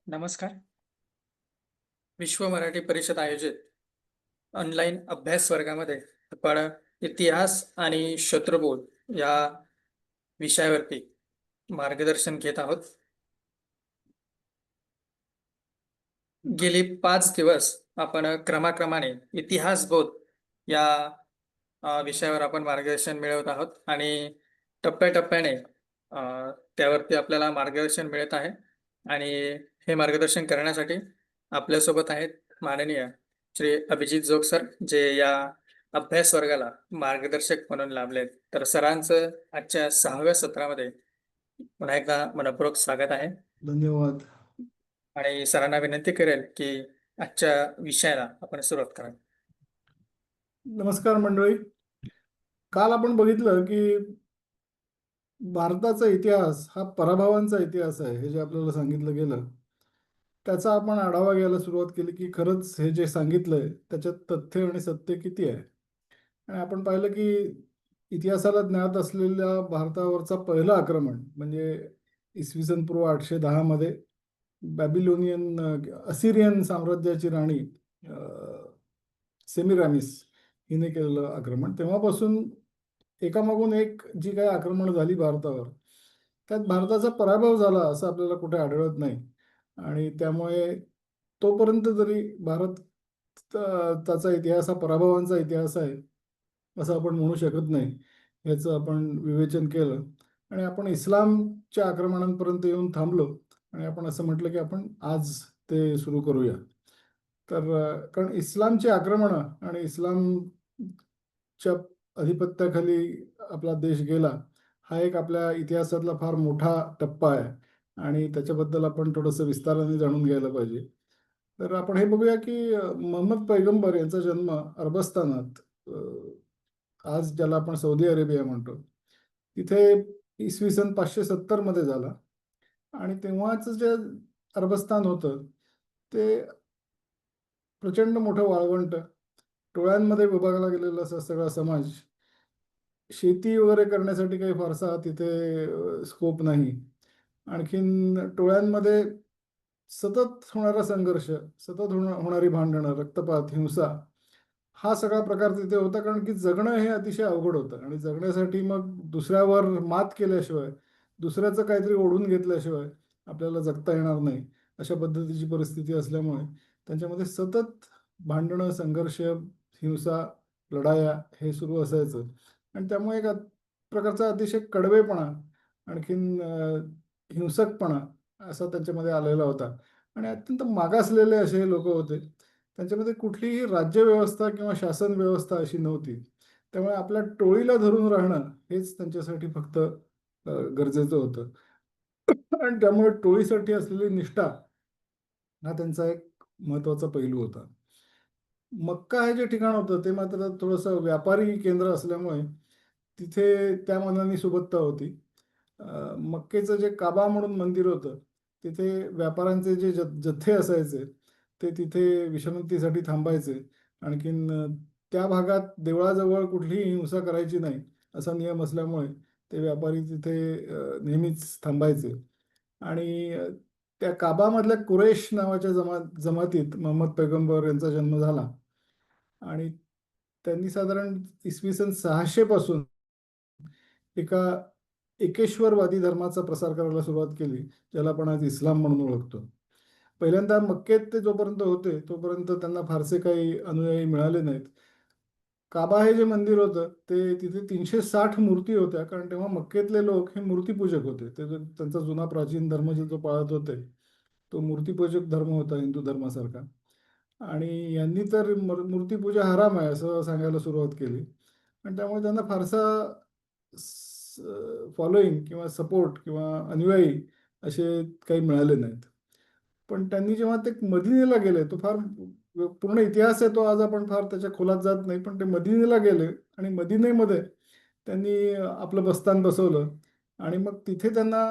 नमस्कार. विश्व मराठी परिषद आयोजित ऑनलाईन अभ्यास वर्गामध्ये आपण इतिहास आणि शत्रुबोध या विषयावरती मार्गदर्शन घेत आहोत. गेली 5 दिवस आपण क्रमाक्रमाने इतिहास बोध या विषयावर आपण मार्गदर्शन मिळवत आहोत आणि टप्प्याटप्प्याने त्यावरती आपल्याला मार्गदर्शन मिळत आहे आणि हे मार्गदर्शन करण्यासाठी आपल्यासोबत आहेत माननीय श्री अभिजित जोग सर, जे या अभ्यास वर्गाला मार्गदर्शक म्हणून लाभलेत. तर सरांचं आजच्या 6व्या सत्रामध्ये पुन्हा एकदा मनःपूर्वक स्वागत आहे धन्यवाद. आणि सरांना विनंती करेल की आजच्या विषयाला आपण सुरुवात करावी. नमस्कार मंडळी. काल आपण बघितलं की भारताचा इतिहास हा पराभवांचा इतिहास आहे, हे जे आपल्याला सांगितलं गेलं त्याचा आपण आढावा घ्यायला सुरुवात केली की खरंच हे जे सांगितलंय त्याच्यात तथ्य आणि सत्य किती आहे. आणि आपण पाहिलं की इतिहासाला ज्ञात असलेल्या भारतावरचा पहिलं आक्रमण म्हणजे इसवी सन पूर्व 810 मध्ये बॅबिलोनियन असिरियन साम्राज्याची राणी सेमिरामिस हिने केलेलं आक्रमण. तेव्हापासून एकामागून एक जी काही आक्रमण झाली भारतावर, त्यात भारताचा पराभव झाला असं आपल्याला कुठे आढळत नाही. आणि त्यामुळे तोपर्यंत जरी भारत त्याचा इतिहास हा पराभवांचा इतिहास आहे असं आपण म्हणू शकत नाही. याचं आपण विवेचन केलं आणि आपण इस्लामच्या आक्रमणांपर्यंत येऊन थांबलो आणि आपण असं म्हटलं की आपण आज ते सुरू करूया. तर कारण इस्लामची आक्रमणं आणि इस्लामच्या अधिपत्याखाली आपला देश गेला हा एक आपल्या इतिहासातला फार मोठा टप्पा आहे आणि त्याच्याबद्दल आपण थोडंसं विस्ताराने जाणून घ्यायला पाहिजे. तर आपण हे बघूया की मोहम्मद पैगंबर यांचा जन्म अरबस्तानात, आज ज्याला आपण सौदी अरेबिया म्हणतो, तिथे इसवी सन 570 मध्ये झाला. आणि तेव्हाच जे अरबस्तान होतं ते प्रचंड मोठं वाळवंट, टोळ्यांमध्ये विभागला गेलेला असा सगळा समाज, शेती वगैरे करण्यासाठी काही फारसा तिथे स्कोप नाही. आणखीन टोळ्यांमध्ये सतत होणारा संघर्ष, सतत होणारी भांडणं, रक्तपात, हिंसा, हा सगळा प्रकार तिथे होता. कारण की जगणं हे अतिशय अवघड होतं आणि जगण्यासाठी मग दुसऱ्यावर मात केल्याशिवाय, दुसऱ्याचं काहीतरी ओढून घेतल्याशिवाय आपल्याला जगता येणार नाही, अशा पद्धतीची परिस्थिती असल्यामुळे त्यांच्यामध्ये सतत भांडणं, संघर्ष, हिंसा, लढाया हे सुरू असायचं. आणि त्यामुळे एक प्रकारचा अतिशय कडवेपणा, आणखीन हिंसकपणा असा त्यांच्यामध्ये आलेला होता. आणि अत्यंत मागासलेले असे हे लोक होते. त्यांच्यामध्ये कुठलीही राज्यव्यवस्था किंवा शासन व्यवस्था अशी नव्हती. त्यामुळे आपल्या टोळीला धरून राहणं हेच त्यांच्यासाठी फक्त गरजेचं होतं. आणि त्यामुळे टोळीसाठी असलेली निष्ठा हा त्यांचा एक महत्वाचा पैलू होता. मक्का हे जे ठिकाण होतं ते मात्र थोडंसं व्यापारी केंद्र असल्यामुळे तिथे त्या मनाने सुबत्ता होती. मक्केचं जे काबा म्हणून मंदिर होतं तिथे व्यापाऱ्यांचे जे जथ्थे असायचे ते तिथे विश्रांतीसाठी थांबायचे. आणखीन त्या भागात देवळाजवळ कुठलीही हिंसा करायची नाही असा नियम असल्यामुळे ते व्यापारी तिथे नेहमीच थांबायचे. आणि त्या काबामधल्या कुरेश नावाच्या जमातीत मोहम्मद पैगंबर यांचा जन्म झाला. आणि त्यांनी साधारण इसवी सन 600 पासून एका एकेश्वरवादी धर्माचा प्रसार करायला सुरुवात केली, ज्याला आपण आज इस्लाम म्हणून ओळखतो. पहिल्यांदा मक्केत ते जोपर्यंत होते तोपर्यंत त्यांना फारसे काही अनुयायी मिळाले नाहीत. काबा हे जे मंदिर होतं ते तिथे 360 मूर्ती होत्या, कारण तेव्हा मक्केतले लोक हे मूर्तीपूजक होते. ते त्यांचा जुना प्राचीन धर्म जो पाळत होते तो मूर्तीपूजक धर्म होता हिंदू धर्मासारखा. आणि यांनी तर मूर्तीपूजा हराम आहे असं सांगायला सुरुवात केली. आणि त्यामुळे त्यांना फारसा फॉलोईंग किंवा सपोर्ट किंवा अनुयायी असे काही मिळाले नाहीत. पण त्यांनी जेव्हा ते मदिनेला गेले, तो फार पूर्ण इतिहास आहे तो, आज आपण फार त्याच्या खोलात जात नाही. पण ते मदिनेला गेले आणि मदिनेमध्ये त्यांनी आपलं बस्तान बसवलं आणि मग तिथे त्यांना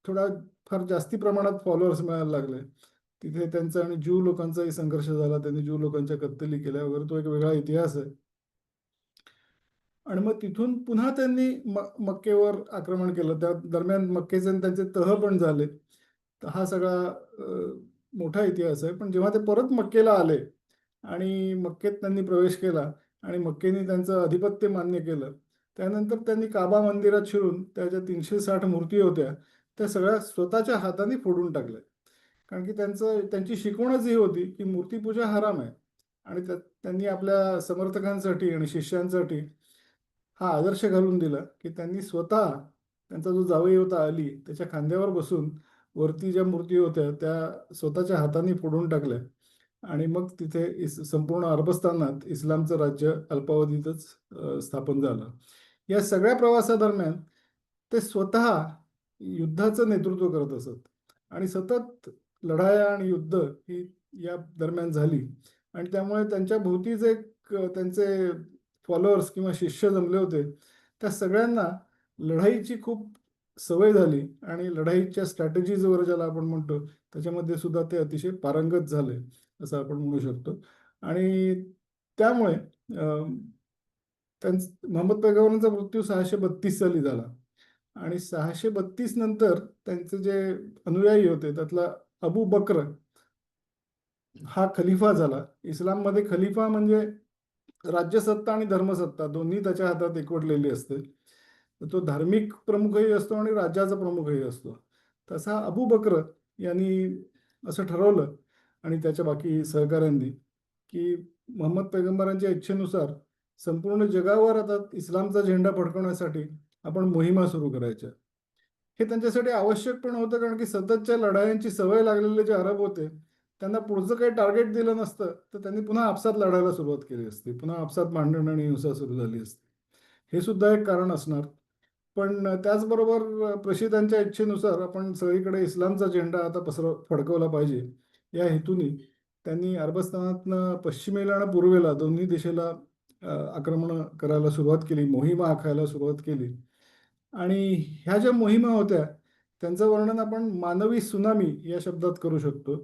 थोडा फार जास्ती प्रमाणात फॉलोअर्स मिळायला लागले. तिथे त्यांचा आणि ज्यू लोकांचाही संघर्ष झाला. त्यांनी ज्यू लोकांच्या कत्तली केल्या वगैरे, तो एक वेगळा इतिहास आहे. आणि मग तिथून पुन्हा त्यांनी मक्केवर आक्रमण केलं. त्या दरम्यान मक्केचे आणि त्यांचे तह पण झाले. तर हा सगळा मोठा इतिहास आहे. पण जेव्हा ते परत मक्केला आले आणि मक्केत त्यांनी प्रवेश केला आणि मक्केने त्यांचं आधिपत्य मान्य केलं, त्यानंतर त्यांनी काबा मंदिरात शिरून त्या ज्या 360 मूर्ती होत्या त्या सगळ्या स्वतःच्या हाताने फोडून टाकल्या. कारण की त्यांची शिकवणच ही होती की मूर्तीपूजा हराम आहे. आणि त्यांनी आपल्या समर्थकांसाठी आणि शिष्यांसाठी हा आदर्श घालून दिला की त्यांनी स्वतः त्यांचा जो जावई होता अली त्याच्या खांद्यावर बसून वरती ज्या मूर्ती होत्या त्या स्वतःच्या हाताने फोडून टाकल्या. आणि मग तिथे संपूर्ण अरबस्थानात इस्लामचं राज्य अल्पावधीतच स्थापन झालं. या सगळ्या प्रवासादरम्यान ते स्वतः युद्धाचं नेतृत्व करत असत आणि सतत लढाया आणि युद्ध ही या दरम्यान झाली. आणि त्यामुळे त्यांच्या भोवती जे त्यांचे फॉलोअर्स किंवा शिष्य जमले होते त्या सगळ्यांना लढाईची खूप सवय झाली आणि लढाईच्या स्ट्रॅटेजीज वगैरे ज्याला आपण म्हणतो त्याच्यामध्ये सुद्धा ते अतिशय पारंगत झाले असं आपण म्हणू शकतो. आणि त्यामुळे मोहम्मद पैगंबरांचा मृत्यू 632 साली झाला. आणि 632 नंतर त्यांचे जे अनुयायी होते त्यातला अबू बक्र हा खलिफा झाला. इस्लाममध्ये खलिफा म्हणजे राज्यसत्ता आणि धर्मसत्ता दोन्ही त्याच्या हातात एकवटलेली असते. तर तो धार्मिक प्रमुखही असतो आणि राज्याचा प्रमुखही असतो. तसा अबू बक्र यांनी असं ठरवलं आणि त्याच्या बाकी सहकाऱ्यांनी की मोहम्मद पैगंबरांच्या इच्छेनुसार संपूर्ण जगावर आता इस्लामचा झेंडा फडकवण्यासाठी आपण मोहिमा सुरू करायच्या. हे त्यांच्यासाठी आवश्यक पण होतं कारण की सततच्या लढायांची सवय लागलेले जे अरब होते त्यांना पुढचं काही टार्गेट दिलं नसतं तर त्यांनी पुन्हा आपसात लढायला सुरुवात केली असती. पुन्हा आपसात भांडण आणि हिंसा सुरू झाली असती. हे सुद्धा एक कारण असणार. पण त्याचबरोबर प्रेषितांच्या इच्छेनुसार आपण सगळीकडे इस्लामचा झेंडा आता फडकवला पाहिजे या हेतूने त्यांनी अरबस्थानातनं पश्चिमेला आणि पूर्वेला दोन्ही दिशेला आक्रमण करायला सुरुवात केली, मोहिमा आखायला सुरुवात केली. आणि ह्या ज्या मोहिमा होत्या त्यांचं वर्णन आपण मानवी सुनामी या शब्दात करू शकतो.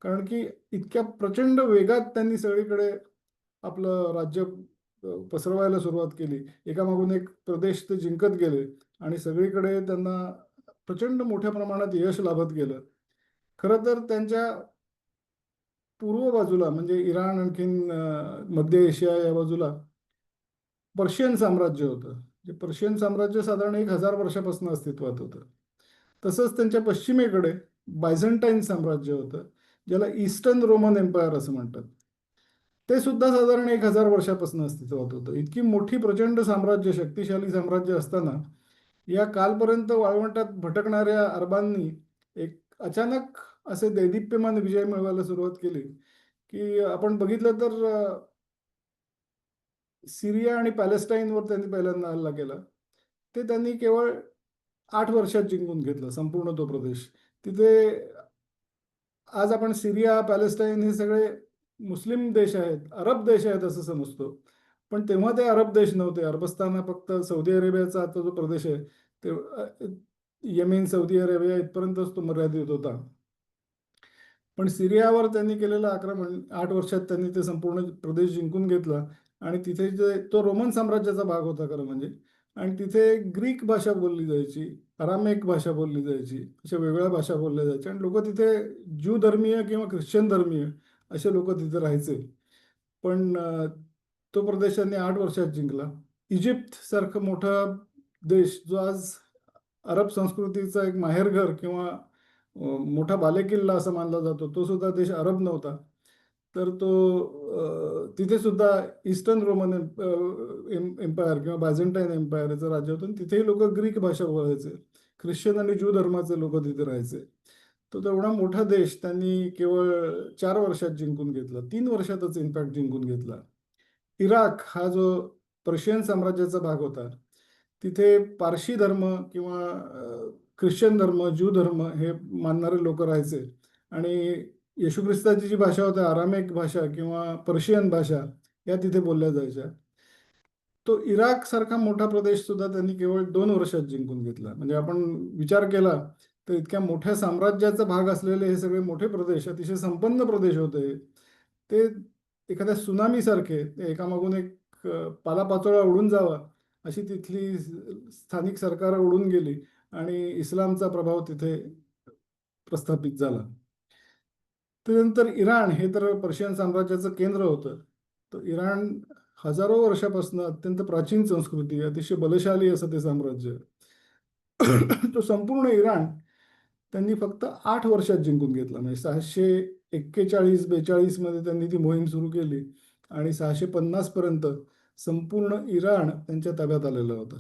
कारण की इतक्या प्रचंड वेगात त्यांनी सगळीकडे आपलं राज्य पसरवायला सुरुवात केली. एकामागून एक प्रदेश ते जिंकत गेले आणि सगळीकडे त्यांना प्रचंड मोठ्या प्रमाणात यश लाभत गेलं. खरं तर त्यांच्या पूर्व बाजूला म्हणजे इराण आणखीन मध्य एशिया या बाजूला पर्शियन साम्राज्य होतं. जे पर्शियन साम्राज्य साधारण 1000 वर्षापासून अस्तित्वात होतं. तसंच त्यांच्या पश्चिमेकडे बायझंटाईन साम्राज्य होतं ज्याला ईस्टर्न रोमन एम्पायर असं म्हणतात. ते सुद्धा साधारण 1000 वर्षापासून अस्तित्वात होतं. इतकी मोठी प्रचंड साम्राज्य शक्तिशाली साम्राज्य असताना या कालपर्यंत वाळवंटात भटकणाऱ्या अरबांनी एक अचानक असे दैदिप्यमान विजय मिळवायला सुरुवात केली की आपण बघितलं तर सिरिया आणि पॅलेस्टाईनवर त्यांनी पहिल्यांदा हल्ला केला. ते त्यांनी केवळ 8 वर्षात जिंकून घेतलं संपूर्ण तो प्रदेश. तिथे आज आपण सिरिया पॅलेस्टाईन हे सगळे मुस्लिम देश आहेत, अरब देश आहेत असं समजतो. पण तेव्हा ते अरब देश नव्हते. अरबस्तान हा फक्त सौदी अरेबियाचा आता जो प्रदेश आहे ते येमेन सौदी अरेबिया इथपर्यंतच तो मर्यादित होता. पण सिरियावर त्यांनी केलेलं आक्रमण 8 वर्षात त्यांनी ते संपूर्ण प्रदेश जिंकून घेतला. आणि तिथे जे तो रोमन साम्राज्याचा भाग होता खरं म्हणजे. आणि तिथे ग्रीक भाषा बोलली जायची, अरामेक भाषा बोलली जायची, अशा वेगळ्या भाषा बोलल्या जायच्या. आणि लोक तिथे ज्यू धर्मीय किंवा ख्रिश्चन धर्मीय असे लोक तिथे राहायचे. पण तो प्रदेश त्यांनी 8 वर्षात जिंकला. इजिप्त सारखं मोठा देश जो आज अरब संस्कृतीचा एक माहेरघर किंवा मोठा बालेकिल्ला असा मानला जातो तो सुद्धा देश अरब नव्हता. तर तो तिथे सुद्धा ईस्टर्न रोमन एम्पायर किंवा बायझंटाईन एम्पायर याचं राज्य होतं. तिथेही लोक ग्रीक भाषा बोलायचे. ख्रिश्चन आणि ज्यू धर्माचे लोक तिथे राहायचे. तो तेवढा मोठा देश त्यांनी केवळ 4 वर्षात जिंकून घेतला. 3 वर्षातच इनफॅक्ट जिंकून घेतला. इराक हा जो पर्शियन साम्राज्याचा भाग होता तिथे पारशी धर्म किंवा ख्रिश्चन धर्म ज्यू धर्म हे मानणारे लोक राहायचे. आणि येशू ख्रिस्ताची जी भाषा होती अरामेक भाषा किंवा पर्शियन भाषा या तिथे बोलल्या जायच्या. तो इराक सारखा मोठा प्रदेश सुद्धा त्यांनी केवळ 2 वर्षात जिंकून घेतला. म्हणजे आपण विचार केला तर इतक्या मोठ्या साम्राज्याचा भाग असलेले हे सगळे मोठे प्रदेश अतिशय संपन्न प्रदेश होते. ते एखाद्या सुनामी सारखे ते एकामागून एक पालापाचोळा उडून जावा अशी तिथली स्थानिक सरकार उडून गेली आणि इस्लामचा प्रभाव तिथे प्रस्थापित झाला. त्यानंतर इराण हे तर पर्शियन साम्राज्याचं केंद्र होतं. तर इराण हजारो वर्षापासून अत्यंत प्राचीन संस्कृती, अतिशय बलशाली असं ते साम्राज्य. तो संपूर्ण इराण त्यांनी फक्त 8 वर्षात जिंकून घेतला. म्हणजे 641-42 मध्ये त्यांनी ती मोहीम सुरू केली आणि 650 पर्यंत संपूर्ण इराण त्यांच्या ताब्यात आलेलं होतं.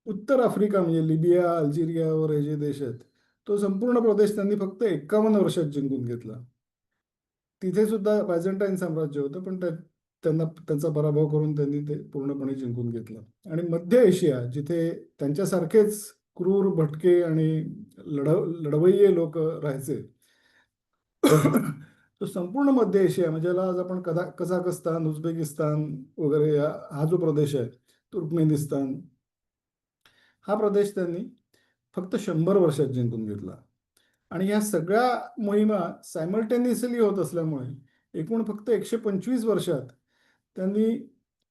उत्तर आफ्रिका म्हणजे लिबिया, अल्जेरिया वगैरे जे देश आहेत, तो संपूर्ण प्रदेश त्यांनी फक्त 51 वर्षात जिंकून घेतला. तिथे सुद्धा बायझंटाईन साम्राज्य होतं, पण त्यांना त्यांचा पराभव करून त्यांनी ते पूर्णपणे जिंकून घेतलं. आणि मध्य एशिया, जिथे त्यांच्यासारखेच क्रूर, भटके आणि लढवय्ये लोक राहायचे, तो संपूर्ण मध्य एशिया म्हणजे याला आज आपण कझाकस्तान, उझबेकिस्तान वगैरे हा जो प्रदेश आहे, तुर्कमेनिस्तान, हा प्रदेश त्यांनी फक्त 100 वर्षात जिंकून घेतला. आणि ह्या सगळ्या मोहिमा सायमल्टेनियसली होत असल्यामुळे एकूण फक्त 125 वर्षात त्यांनी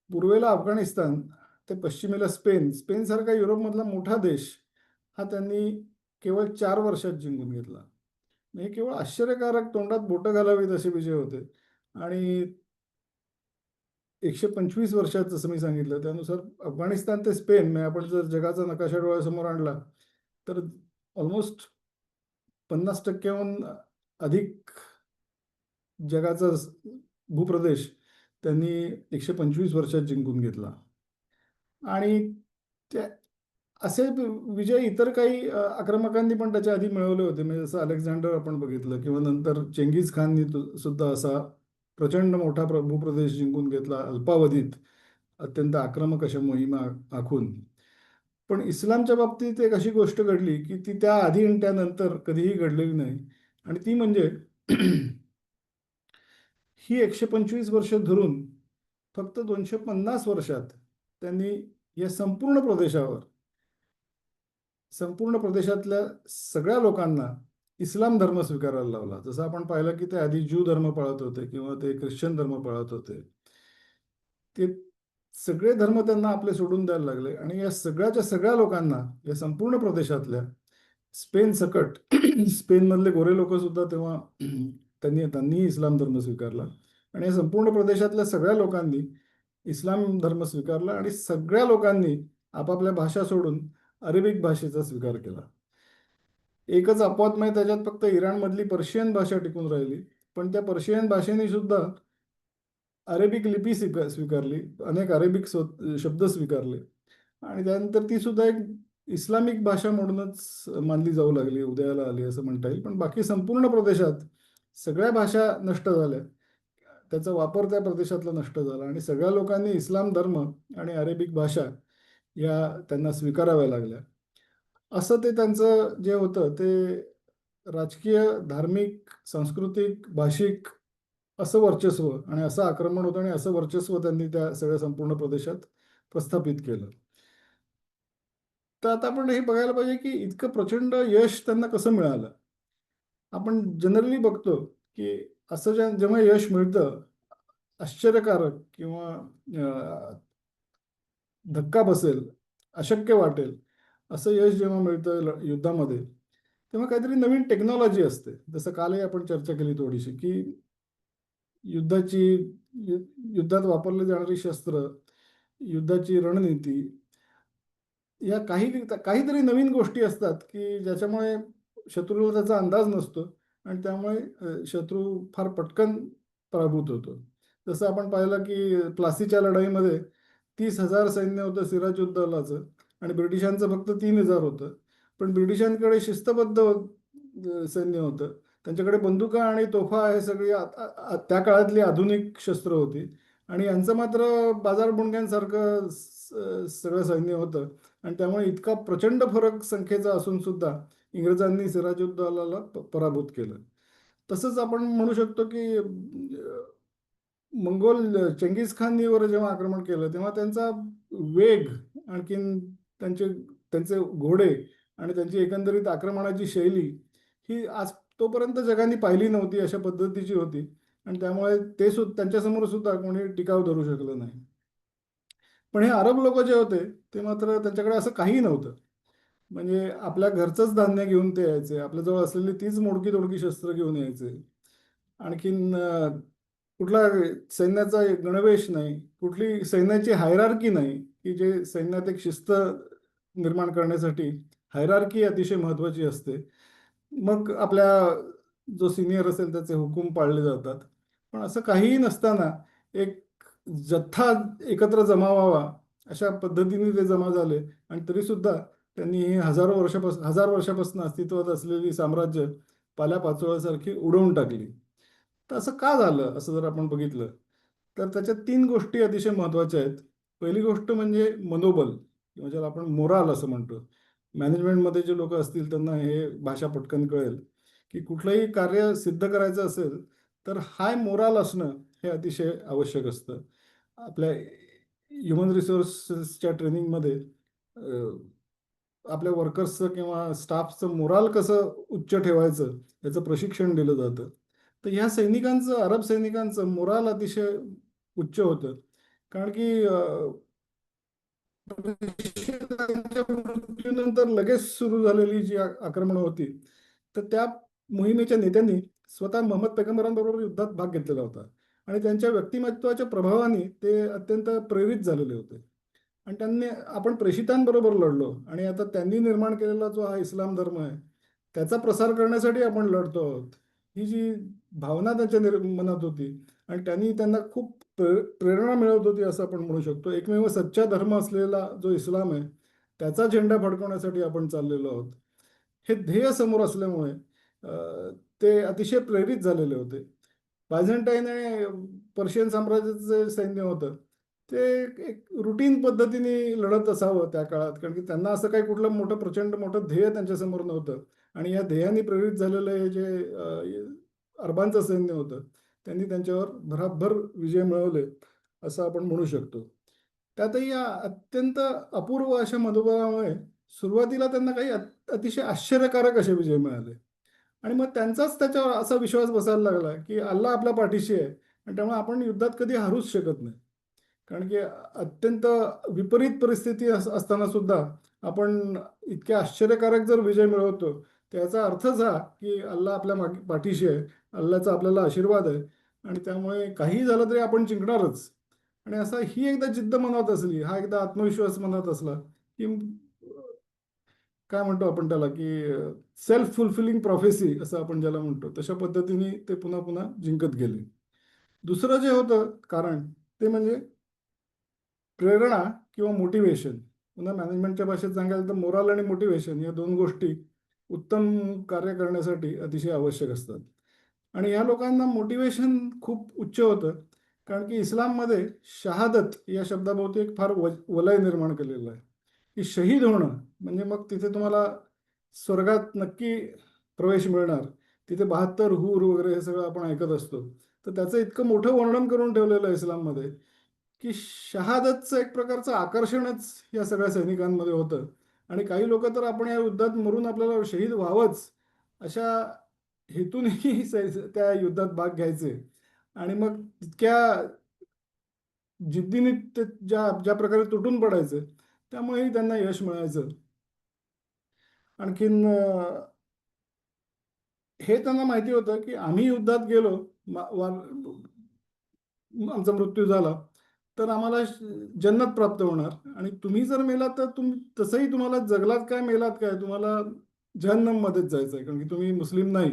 पूर्वेला अफगाणिस्तान ते पश्चिमेला स्पेन सारखा युरोपमधला मोठा देश हा त्यांनी केवळ 4 वर्षात जिंकून घेतला. हे केवळ आश्चर्यकारक, तोंडात बोटं घालावीत असे विजय होते. आणि 125 वर्षात जसं मी सांगितलं त्यानुसार अफगाणिस्तान ते स्पेन, म्हणजे आपण जर जगाचा नकाशा डोळ्यासमोर आणला तर ऑलमोस्ट 50%हून अधिक जगाचा भूप्रदेश त्यांनी 125 वर्षात जिंकून घेतला. आणि त्या असे विजय इतर काही आक्रमकांनी पण त्याच्या आधी मिळवले होते. म्हणजे जसं अलेक्झांडर आपण बघितलं, किंवा नंतर चेंगीज खाननी सुद्धा असा प्रचंड मोठा भूप्रदेश जिंकून घेतला अल्पावधीत, अत्यंत आक्रमक अशा मोहिमा आखून. पण इस्लामच्या बाबतीत एक अशी गोष्ट घडली की ती त्या आधी आणि त्यानंतर कधीही घडलेली नाही. आणि ती म्हणजे ही 125 वर्ष धरून फक्त 250 वर्षात त्यांनी या संपूर्ण प्रदेशातल्या सगळ्या लोकांना इस्लाम धर्म स्वीकारायला लावला. जसं आपण पाहिलं की ते आधी ज्यू धर्म पाळत होते किंवा ते ख्रिश्चन धर्म पाळत होते, ते सगळे धर्म त्यांना आपले सोडून द्यायला लागले. आणि या सगळ्याच्या सगळ्या लोकांना, या संपूर्ण प्रदेशातल्या स्पेन सकट स्पेनमधले गोरे लोक सुद्धा तेव्हा त्यांनी इस्लाम धर्म स्वीकारला. आणि या संपूर्ण प्रदेशातल्या सगळ्या लोकांनी इस्लाम धर्म स्वीकारला आणि सगळ्या लोकांनी आपापल्या भाषा सोडून अरेबिक भाषेचा स्वीकार केला. एकच अपवाद म्हणजे त्याच्यात फक्त इराणमधली पर्शियन भाषा टिकून राहिली, पण त्या पर्शियन भाषेने सुद्धा अरेबिक लिपी स्वीकारली, अनेक अरेबिक शब्द स्वीकारले. आणि त्यानंतर ती सुद्धा एक इस्लामिक भाषा म्हणूनच मानली जाऊ लागली, उदयाला आली असं म्हणता येईल. पण बाकी संपूर्ण प्रदेशात सगळ्या भाषा नष्ट झाल्या, त्याचा वापर त्या प्रदेशातला नष्ट झाला आणि सगळ्या लोकांनी इस्लाम धर्म आणि अरेबिक भाषा या त्यांना स्वीकाराव्या लागल्या. असं ते त्यांचं जे होतं ते राजकीय, धार्मिक, सांस्कृतिक, भाषिक असं वर्चस्व आणि असं आक्रमण होतं आणि असं वर्चस्व त्यांनी त्या सगळ्या संपूर्ण प्रदेशात प्रस्थापित केलं. तर आता आपण हे बघायला पाहिजे की इतकं प्रचंड यश त्यांना कसं मिळालं. आपण जनरली बघतो की असं जेव्हा यश मिळतं, आश्चर्यकारक किंवा धक्का बसेल, अशक्य वाटेल असं यश जेव्हा मिळतं युद्धामध्ये, तेव्हा काहीतरी नवीन टेक्नॉलॉजी असते. जसं कालही आपण चर्चा केली थोडीशी की युद्धाची युद्धात वापरली जाणारी शस्त्र, युद्धाची रणनीती, या काहीतरी नवीन गोष्टी असतात की ज्याच्यामुळे शत्रूला त्याचा अंदाज नसतो आणि त्यामुळे शत्रू फार पटकन पराभूत होतो. जसं आपण पाहिलं की प्लासीच्या लढाईमध्ये 30,000 सैन्य होतं सिराजुद्दौलाचं आणि ब्रिटिशांचं फक्त 3,000 होतं. पण ब्रिटिशांकडे शिस्तबद्ध सैन्य होतं, त्यांच्याकडे बंदुका आणि तोफा हे सगळी त्या काळातली आधुनिक शस्त्र होती. आणि यांचं मात्र बाजारबुणग्यांसारखं सगळं सैन्य होतं. आणि त्यामुळे इतका प्रचंड फरक संख्येचा असून सुद्धा इंग्रजांनी सिराजुद्दौलाला पराभूत केलं. तसंच आपण म्हणू शकतो की मंगोल चंगीझ खाननी वर जेव्हा आक्रमण केलं तेव्हा त्यांचा वेग, आणखीन त्यांचे त्यांचे घोडे आणि त्यांची एकंदरीत आक्रमणाची शैली ही आज तोपर्यंत जगाने पाहिली नव्हती, अशा पद्धतीची होती. आणि त्यामुळे त्यांच्यासमोर सुद्धा कोणी टिकाव धरू शकलं नाही. पण हे अरब लोक जे होते ते मात्र त्यांच्याकडे असं काही नव्हतं. म्हणजे आपल्या घरचंच धान्य घेऊन ते यायचे, आपल्याजवळ असलेली तीच मोडकी तोडकी शस्त्र घेऊन यायचे. आणखीन कुठला सैन्याचा गणवेश नाही, कुठली सैन्याची हायरार्की नाही, की जे सैन्यात एक शिस्त निर्माण करण्यासाठी हायरार्की अतिशय महत्त्वाची असते. मग आपल्या जो सिनियर असेल त्याचे हुकूम पाळले जातात. पण असं काहीही नसताना एक जथ्था एकत्र जमा व्हावा अशा पद्धतीने ते जमा झाले, आणि तरीसुद्धा त्यांनी ही हजार वर्षापासून अस्तित्वात असलेली साम्राज्य पाल्यापाचोळ्यासारखी उडवून टाकली. तर असं का झालं असं जर आपण बघितलं तर त्याच्यात तीन गोष्टी अतिशय महत्त्वाच्या आहेत. पहिली गोष्ट म्हणजे मनोबल, किंवा ज्याला आपण मोराल असं म्हणतो. मॅनेजमेंटमध्ये जे लोक असतील त्यांना हे भाषा पटकन कळेल, की कुठलंही कार्य सिद्ध करायचं असेल तर हाय मोराल असणं हे अतिशय आवश्यक असतं. आपल्या ह्युमन रिसोर्सेसच्या ट्रेनिंगमध्ये आपल्या वर्कर्सचं किंवा स्टाफचं मोराल कसं उच्च ठेवायचं याचं प्रशिक्षण दिलं जातं. तर ह्या सैनिकांचं, अरब सैनिकांचं मोराल अतिशय उच्च होतं. कारण की त्यांच्या मृत्यूनंतर लगेच सुरू झालेली जी आक्रमणं होती, तर त्या मोहिमेच्या नेत्यांनी स्वतः मोहम्मद पैगंबरांबरोबर युद्धात भाग घेतलेला होता, आणि त्यांच्या व्यक्तिमत्वाच्या प्रभावाने ते अत्यंत प्रेरित झालेले होते. आणि त्यांनी, आपण प्रेषितांबरोबर लढलो आणि आता त्यांनी निर्माण केलेला जो हा इस्लाम धर्म आहे त्याचा प्रसार करण्यासाठी आपण लढतो आहोत, ही जी भावना त्यांच्या मनात होती. आणि त्यांनी त्यांना खूप प्रेरणा मिळवत होती असं आपण म्हणू शकतो. एकमेव सच्चा धर्म असलेला जो इस्लाम आहे त्याचा झेंडा फडकवण्यासाठी आपण चाललेलो आहोत, हे ध्येय समोर असल्यामुळे ते अतिशय प्रेरित झालेले होते. बायझंटाईन आणि पर्शियन साम्राज्याचं जे सैन्य होतं ते एक रुटीन पद्धतीने लढत असावं त्या काळात, कारण की त्यांना असं काही कुठलं मोठं प्रचंड मोठं ध्येय त्यांच्यासमोर नव्हतं. आणि या ध्येयाने प्रेरित झालेलं हे जे अरबांचं सैन्य होतं त्यांनी त्यांच्यावर भराभर विजय मिळवले असं आपण म्हणू शकतो. त्यातही या अत्यंत अपूर्व अशा मनोबलामुळे सुरुवातीला त्यांना काही अतिशय आश्चर्यकारक असे विजय मिळाले. आणि मग त्यांचाच त्याच्यावर असा विश्वास बसायला लागला की अल्लाह आपल्या पाठीशी आहे, आणि त्यामुळे आपण युद्धात कधी हारूच शकत नाही. कारण की अत्यंत विपरीत परिस्थिती असताना सुद्धा आपण इतक्या आश्चर्यकारक जर विजय मिळवतो, त्याचा अर्थच हा की अल्लाह आपल्या पाठीशी आहे, अल्लाहचा आपल्याला आशीर्वाद आहे, आणि त्यामुळे काही झालं तरी आपण जिंकणारच. आणि असा ही एकदा जिद्द मनात असली, हा एकदा आत्मविश्वास मनात असला की काय म्हणतो आपण त्याला, की सेल्फ फुलफिलिंग प्रॉफेसी असं आपण ज्याला म्हणतो, तशा पद्धतीने ते पुन्हा पुन्हा जिंकत गेले. दुसरं जे होतं कारण ते म्हणजे प्रेरणा किंवा मोटिवेशन. पुन्हा मॅनेजमेंटच्या भाषेत सांगायचं तर मोराल आणि मोटिवेशन या दोन गोष्टी उत्तम कार्य करण्यासाठी अतिशय आवश्यक असतात. आणि या लोकांना मोटिवेशन खूप उच्च होतं, कारण की इस्लाममध्ये शहादत या शब्दाभोवती एक फार वलय निर्माण केलेलं आहे, की शहीद होणं म्हणजे मग तिथे तुम्हाला स्वर्गात नक्की प्रवेश मिळणार. तिथे 72 हूर वगैरे हे सगळं आपण ऐकत असतो. तर त्याचं इतकं मोठं वर्णन करून ठेवलेलं आहे इस्लाममध्ये, की शहादतचं एक प्रकारचं आकर्षणच या सगळ्या सैनिकांमध्ये होतं. आणि काही लोक तर आपण या युद्धात मरून आपल्याला शहीद व्हावंच अशा हेतूनही त्या युद्धात भाग घ्यायचे. आणि मग तितक्या जिद्दीने ते ज्या ज्या प्रकारे तुटून पडायचे त्यामुळेही त्यांना यश मिळायचं. आणखीन हे त्यांना माहिती होतं की आम्ही युद्धात गेलो, आमचा मृत्यू झाला तर आम्हाला जन्नत प्राप्त होणार, आणि तुम्ही जर मेलात तर तसंही तुम्हाला जगलात काय मेलात काय तुम्हाला जहन्नममध्येच जायचं आहे, कारण की तुम्ही मुस्लिम नाही.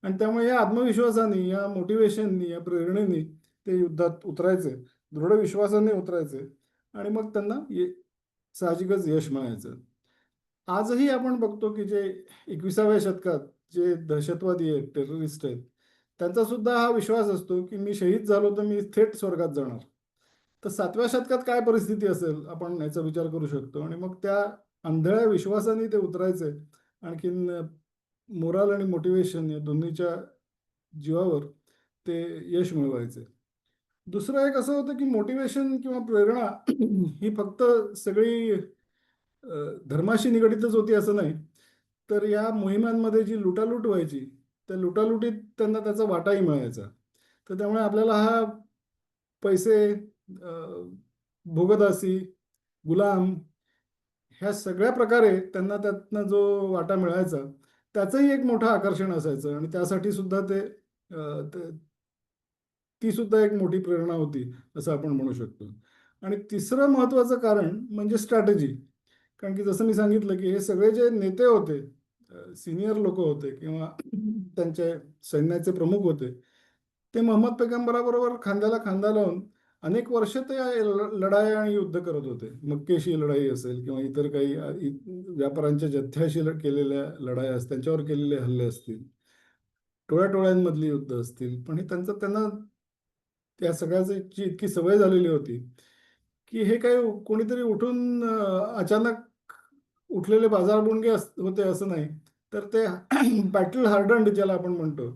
आणि त्यामुळे या आत्मविश्वासाने, या मोटिवेशननी, या प्रेरणेने ते युद्धात उतरायचे, दृढ विश्वासाने उतरायचे, आणि मग त्यांना साहजिकच यश मिळायचं. आजही आपण बघतो की जे 21व्या शतकात जे दहशतवादी आहेत, टेररिस्ट आहेत, त्यांचा सुद्धा हा विश्वास असतो की मी शहीद झालो तर मी थेट स्वर्गात जाणार. तर 7व्या शतकात काय परिस्थिती असेल आपण याचा विचार करू शकतो. आणि मग त्या आंधळ्या विश्वासाने ते उतरायचे. आणखीन मोराल आणि मोटिवेशन या दोन्हीच्या जीवावर ते यश मिळवायचे. दुसरं एक असं होतं की मोटिवेशन किंवा प्रेरणा ही फक्त सगळी धर्माशी निगडीतच होती असं नाही, तर या मोहिमांमध्ये जी लुटालूट व्हायची त्या लुटालुटीत त्यांना त्याचा वाटाही मिळायचा. तर त्यामुळे आपल्याला हा पैसे, भोगदासी, गुलाम ह्या सगळ्या प्रकारे त्यांना त्यातनं जो वाटा मिळायचा त्याचंही एक मोठं आकर्षण असायचं आणि त्यासाठी सुद्धा ती सुद्धा एक मोठी प्रेरणा होती असं आपण म्हणू शकतो. आणि तिसरं महत्त्वाचं कारण म्हणजे स्ट्रॅटेजी. कारण की जसं मी सांगितलं की हे सगळे जे नेते होते, सिनियर लोक होते किंवा त्यांचे सैन्याचे प्रमुख होते, ते मोहम्मद पैगंबराबरोबर खांद्याला खांदा लावून अनेक वर्ष ते लढाई आणि युद्ध करत होते. मक्केशी लढाई असेल किंवा इतर काही व्यापाऱ्यांच्या जथ्याशी केलेल्या लढाया असतील, त्यांच्यावर केलेले हल्ले असतील, टोळ्याटोळ्यांमधली युद्ध असतील, पण हे त्यांना त्या सगळ्याची इतकी सवय झालेली होती की हे काही कोणीतरी उठून अचानक उठलेले बाजारबुणगे होते असं नाही. तर ते बॅटल हार्डन्ड ज्याला आपण म्हणतो,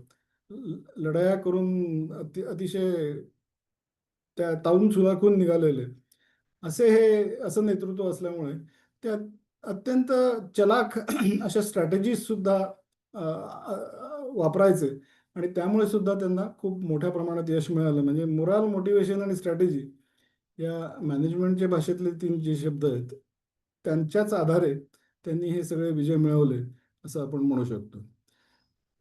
लढाया करून अतिशय त्या तावून सुलाखून निघालेले असे हे असं नेतृत्व असल्यामुळे त्या अत्यंत चलाख अशा स्ट्रॅटेजीज सुद्धा वापरायचे आणि त्यामुळे सुद्धा त्यांना खूप मोठ्या प्रमाणात यश मिळालं. म्हणजे मोराल, मोटिवेशन आणि स्ट्रॅटेजी या मॅनेजमेंटच्या भाषेतले 3 जे शब्द आहेत त्यांच्याच आधारे त्यांनी हे सगळे विजय मिळवले असं आपण म्हणू शकतो.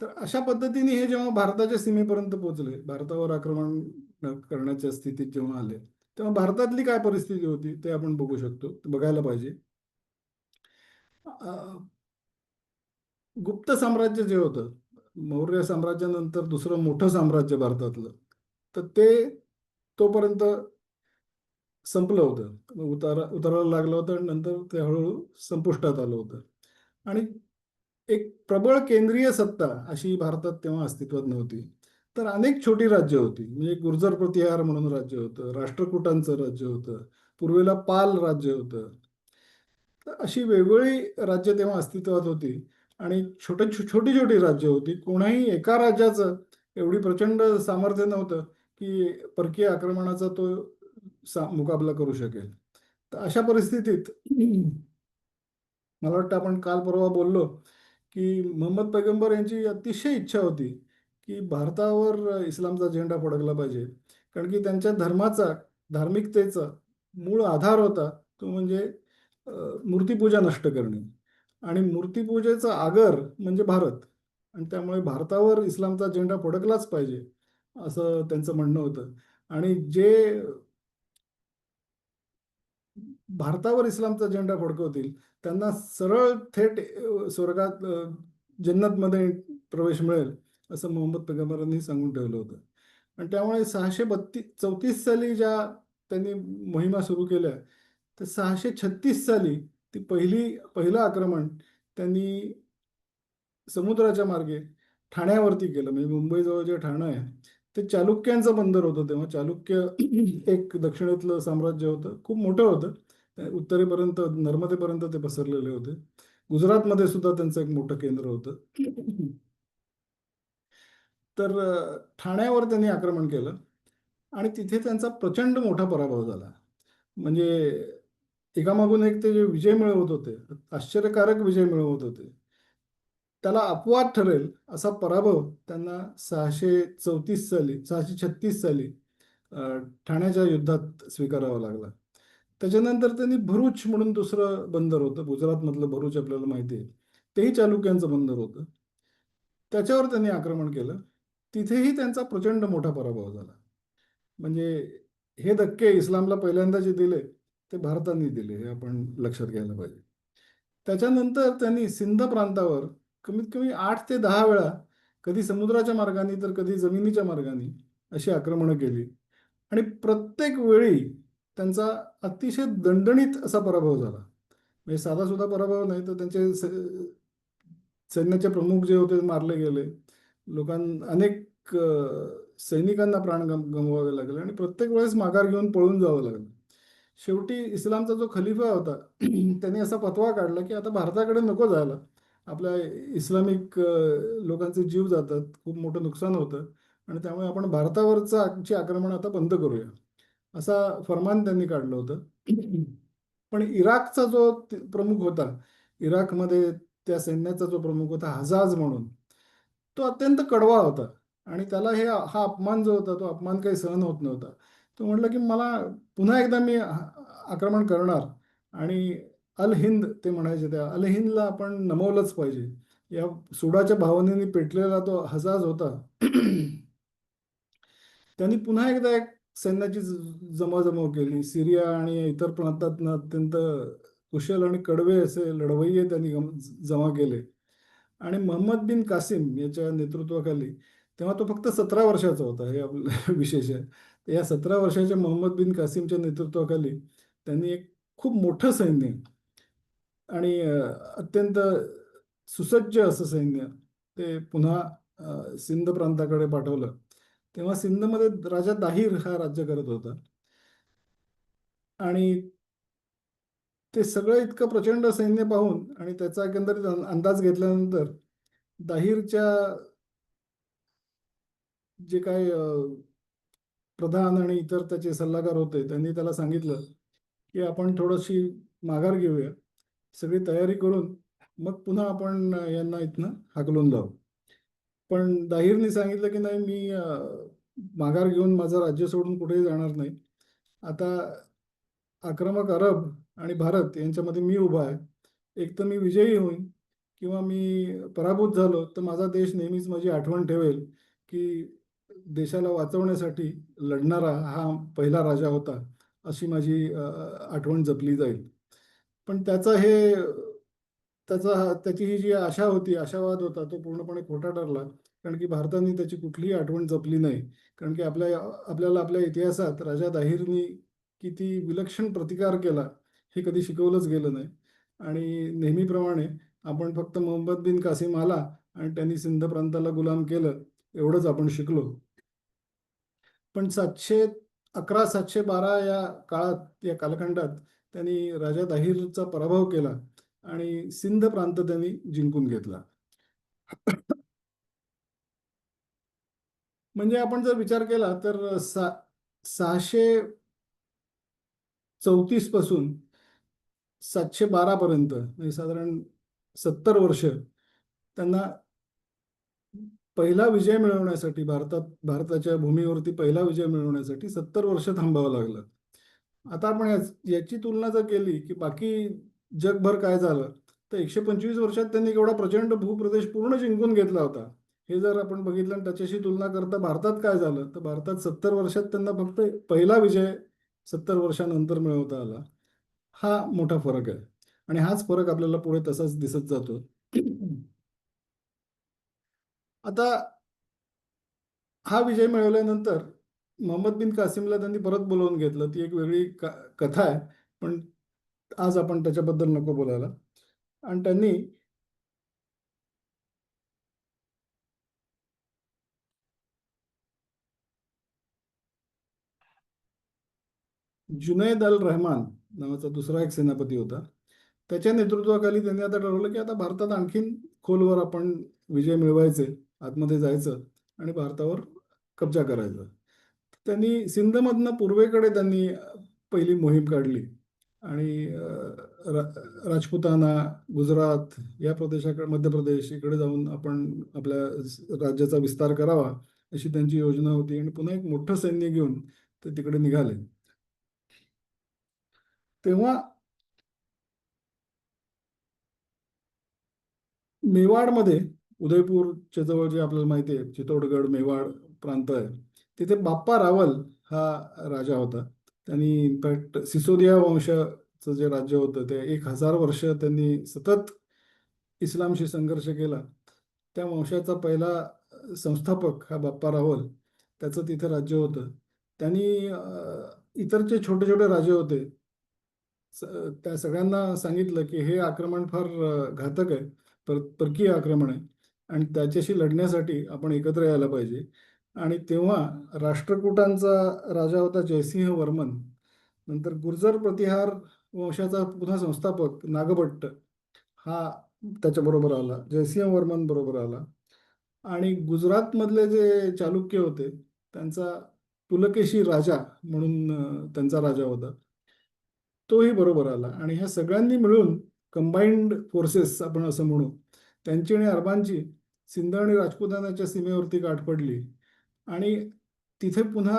तर अशा पद्धतीने हे जेव्हा भारताच्या सीमेपर्यंत पोहोचले, भारतावर आक्रमण करण्याच्या स्थितीत जेव्हा आले, तेव्हा भारतातली काय परिस्थिती होती ते आपण बघू शकतो, बघायला पाहिजे. अ, गुप्त साम्राज्य जे होतं, मौर्य साम्राज्यानंतर दुसरं मोठं साम्राज्य भारतातलं, तर ते तोपर्यंत संपलं होतं. उतरायला लागलं होतं आणि नंतर ते हळूहळू संपुष्टात आलं होतं. आणि एक प्रबळ केंद्रीय सत्ता अशी भारतात तेव्हा अस्तित्वात नव्हती. तर अनेक छोटी राज्य होती. म्हणजे गुर्जर प्रतिहार म्हणून राज्य होतं, राष्ट्रकूटांचं राज्य होतं, पूर्वेला पाल राज्य होतं. तर अशी वेगवेगळी राज्य तेव्हा अस्तित्वात होती आणि छोटी छोटी राज्य होती. कोणाही एका राज्याचं एवढी प्रचंड सामर्थ्य नव्हतं की परकीय आक्रमणाचा तो मुकाबला करू शकेल. तर अशा परिस्थितीत मला वाटतं आपण काल परवा बोललो की मोहम्मद पैगंबर यांची अतिशय इच्छा होती की भारतावर इस्लामचा झेंडा फडकला पाहिजे. कारण की त्यांच्या धर्माचा, धार्मिकतेचा मूळ आधार होता तो म्हणजे अ, मूर्तिपूजा नष्ट करणे आणि मूर्तिपूजेचा आगर म्हणजे भारत आणि त्यामुळे भारतावर इस्लामचा झेंडा फडकलाच पाहिजे असं त्यांचं म्हणणं होतं. आणि जे भारतावर इस्लामचा झेंडा फडकवतील त्यांना सरळ थेट स्वर्गात जन्नतमध्ये प्रवेश मिळेल असं मोहम्मद पैगंबरांनी सांगून ठेवलं होतं. आणि त्यामुळे 634 साली ज्या त्यांनी मोहिमा सुरू केल्या, तर 636 साली पहिलं आक्रमण त्यांनी समुद्राच्या मार्गे ठाण्यावरती केलं. म्हणजे मुंबईजवळ जे ठाणं आहे ते चालुक्यांचं बंदर होतं तेव्हा. चालुक्य एक दक्षिणेतलं साम्राज्य होतं, खूप मोठं होतं. उत्तरेपर्यंत नर्मदेपर्यंत ते पसरलेले होते. गुजरातमध्ये सुद्धा त्यांचं एक मोठं केंद्र होतं. तर ठाण्यावर त्यांनी आक्रमण केलं आणि तिथे त्यांचा प्रचंड मोठा पराभव झाला. म्हणजे एकामागून एक ते जे विजय मिळवत होते, आश्चर्यकारक विजय मिळवत होते, त्याला अपवाद ठरेल असा पराभव त्यांना 636 साली अ, ठाण्याच्या युद्धात स्वीकारावा लागला. त्याच्यानंतर त्यांनी भरूच म्हणून दुसरं बंदर होतं, गुजरातमधलं भरूच आपल्याला माहिती आहे, तेही चालुक्यांचं बंदर होतं. त्याच्यावर त्यांनी आक्रमण केलं. तिथेही त्यांचा प्रचंड मोठा पराभव झाला. म्हणजे हे धक्के इस्लामला पहिल्यांदा जे दिले ते भारताने दिले हे आपण लक्षात घ्यायला पाहिजे. त्याच्यानंतर त्यांनी सिंध प्रांतावर कमीत कमी 8 ते 10 वेळा, कधी समुद्राच्या मार्गाने तर कधी जमिनीच्या मार्गाने अशी आक्रमणं केली आणि प्रत्येक वेळी त्यांचा अतिशय दणदणीत असा पराभव झाला. म्हणजे साधा सुद्धा पराभव नाही, तर त्यांचे सैन्याचे प्रमुख जे होते ते मारले गेले. अनेक सैनिकांना प्राण गमवावे लागले आणि प्रत्येक वेळेस माघार घेऊन पळून जावं लागलं. शेवटी इस्लामचा जो खलिफा होता त्यांनी असा फतवा काढला की आता भारताकडे नको जायला. आपल्या इस्लामिक लोकांचे जीव जातात, खूप मोठं नुकसान होतं आणि त्यामुळे आपण भारतावरचं आक्रमण आता बंद करूया असा फरमान त्यांनी काढलं होतं. पण इराकचा जो प्रमुख होता, इराकमध्ये त्या सैन्याचा जो प्रमुख होता हजाज म्हणून, तो अत्यंत कडवा होता आणि त्याला हा अपमान जो होता तो अपमान काही सहन होत नव्हता. तो म्हटलं की मला पुन्हा एकदा मी आक्रमण करणार आणि अल हिंद ते म्हणायचे, त्या अल हिंदला आपण नमवलंच पाहिजे. या सुडाच्या भावनेने पेटलेला तो हसाज होता. त्यांनी पुन्हा एकदा एक सैन्याची जमाजमव केली. सिरिया आणि इतर प्रांतातनं अत्यंत कुशल आणि कडवे असे लढवय्ये त्यांनी जमा केले आणि मोहम्मद बिन कासिम याच्या नेतृत्वाखाली, तेव्हा तो फक्त 17 वर्षाचा होता, हे आपलं विशेष आहे. या 17 वर्षाच्या मोहम्मद बिन कासिमच्या नेतृत्वाखाली त्यांनी एक खूप मोठं सैन्य आणि अत्यंत सुसज्ज असं सैन्य ते पुन्हा सिंध प्रांताकडे पाठवलं. तेव्हा सिंधमध्ये राजा दाहिर हा राज्य करत होता आणि ते सगळं इतकं प्रचंड सैन्य पाहून आणि त्याचा एकंदरीत अंदाज घेतल्यानंतर दाहिरच्या जे काय प्रधान आणि इतर त्याचे सल्लागार होते त्यांनी त्याला सांगितलं की आपण थोडीशी माघार घेऊया, सगळी तयारी करून मग पुन्हा आपण यांना इथनं हाकलून लावू. पण दाहिरने सांगितलं की नाही, मी माघार घेऊन माझं राज्य सोडून कुठेही जाणार नाही. आता आक्रमक अरब आणि भारत यांच्यामध्ये मी उभा आहे. एक तर मी विजयी होईन किंवा मी पराभूत झालो तर माझा देश नेहमीच माझी आठवण ठेवेल की देशाला वाचवण्यासाठी लढणारा हा पहिला राजा होता, अशी माझी आठवण जपली जाईल. पण त्याची ही जी आशा होती, आशावाद होता, तो पूर्णपणे खोटा ठरला. कारण की भारताने त्याची कुठलीही आठवण जपली नाही. कारण की आपल्याला आपल्या इतिहासात राजा दाहिरनी किती विलक्षण प्रतिकार केला हे कधी शिकवलंच गेलं नाही. आणि नेहमीप्रमाणे आपण फक्त मोहम्मद बिन कासिम आला आणि त्यांनी सिंध प्रांताला गुलाम केलं एवढंच आपण शिकलो. पण 711 712 या काळात, या कालखंडात त्यांनी राजा दाहिरचा पराभव केला आणि सिंध प्रांत त्यांनी जिंकून घेतला. म्हणजे आपण जर विचार केला तर 634 पासून 712 पर्यंत म्हणजे साधारण 70 वर्ष त्यांना पहिला विजय मिळवण्यासाठी, भारताच्या भूमीवरती पहिला विजय मिळवण्यासाठी 70 वर्ष थांबावं लागलं. आता आपण याची तुलना जर केली की बाकी जगभर काय झालं, तर 125 वर्षात त्यांनी एवढा प्रचंड भूप्रदेश पूर्ण जिंकून घेतला होता. हे जर आपण बघितलं आणि त्याच्याशी तुलना करता भारतात काय झालं, तर भारतात 70 वर्षात त्यांना फक्त पहिला विजय 70 वर्षानंतर मिळवता आला. हा मोठा फरक आहे आणि हाच फरक आपल्याला पुढे तसाच दिसत जातो. आता हा विजय मिळवल्यानंतर मोहम्मद बिन कासिमला त्यांनी परत बोलवून घेतलं. ती एक वेगळी कथा आहे, पण आज आपण त्याच्याबद्दल नको बोलायला. आणि त्यांनी जुनैद अल रहमान नावाचा दुसरा एक सेनापती होता. त्याच्या नेतृत्वाखाली त्यांनी आता ठरवलं की आता भारतात आणखीन खोलवर आपण विजय मिळवायचे, आतमध्ये जायचं आणि भारतावर कब्जा करायचा. त्यांनी सिंधमधनं पूर्वेकडे त्यांनी पहिली मोहीम काढली आणि राजपुताना, गुजरात या प्रदेशाकडे, मध्य प्रदेश इकडे जाऊन आपण आपल्या राज्याचा विस्तार करावा अशी त्यांची योजना होती आणि पुन्हा एक मोठं सैन्य घेऊन ते तिकडे निघाले. तेव्हा मेवाडमध्ये, उदयपूरच्या जवळ जे आपल्याला माहिती आहे चित्तोडगड मेवाड प्रांत आहे, तिथे बाप्पा रावल हा राजा होता. त्यांनी इनफॅक्ट सिसोदिया वंशाचं जे राज्य होतं ते 1000 वर्ष त्यांनी सतत इस्लामशी संघर्ष केला. त्या वंशाचा पहिला संस्थापक हा बाप्पा रावल, त्याचं तिथे राज्य होतं. त्यांनी इतर जे छोटे छोटे राजे होते स- त्या सगळ्यांना सांगितलं की हे आक्रमण फार घातक आहे, परकीय आक्रमण आहे आणि त्याच्याशी लढण्यासाठी आपण एकत्र यायला पाहिजे. आणि तेव्हा राष्ट्रकूटांचा राजा होता जयसिंह वर्मन, नंतर गुर्जर प्रतिहार वंशाचा पुन्हा संस्थापक नागभट्ट हा त्याच्याबरोबर आला, जयसिंह वर्मन बरोबर आला. आणि गुजरातमधले जे चालुक्य होते त्यांचा पुलकेशी राजा म्हणून त्यांचा राजा होता, तोही बरोबर आला. आणि ह्या सगळ्यांनी मिळून कंबाईंड फोर्सेस आपण असं म्हणू, त्यांची आणि अरबांची सिंध आणि राजपुतानाच्या सीमेवरती गाठ पडली आणि तिथे पुन्हा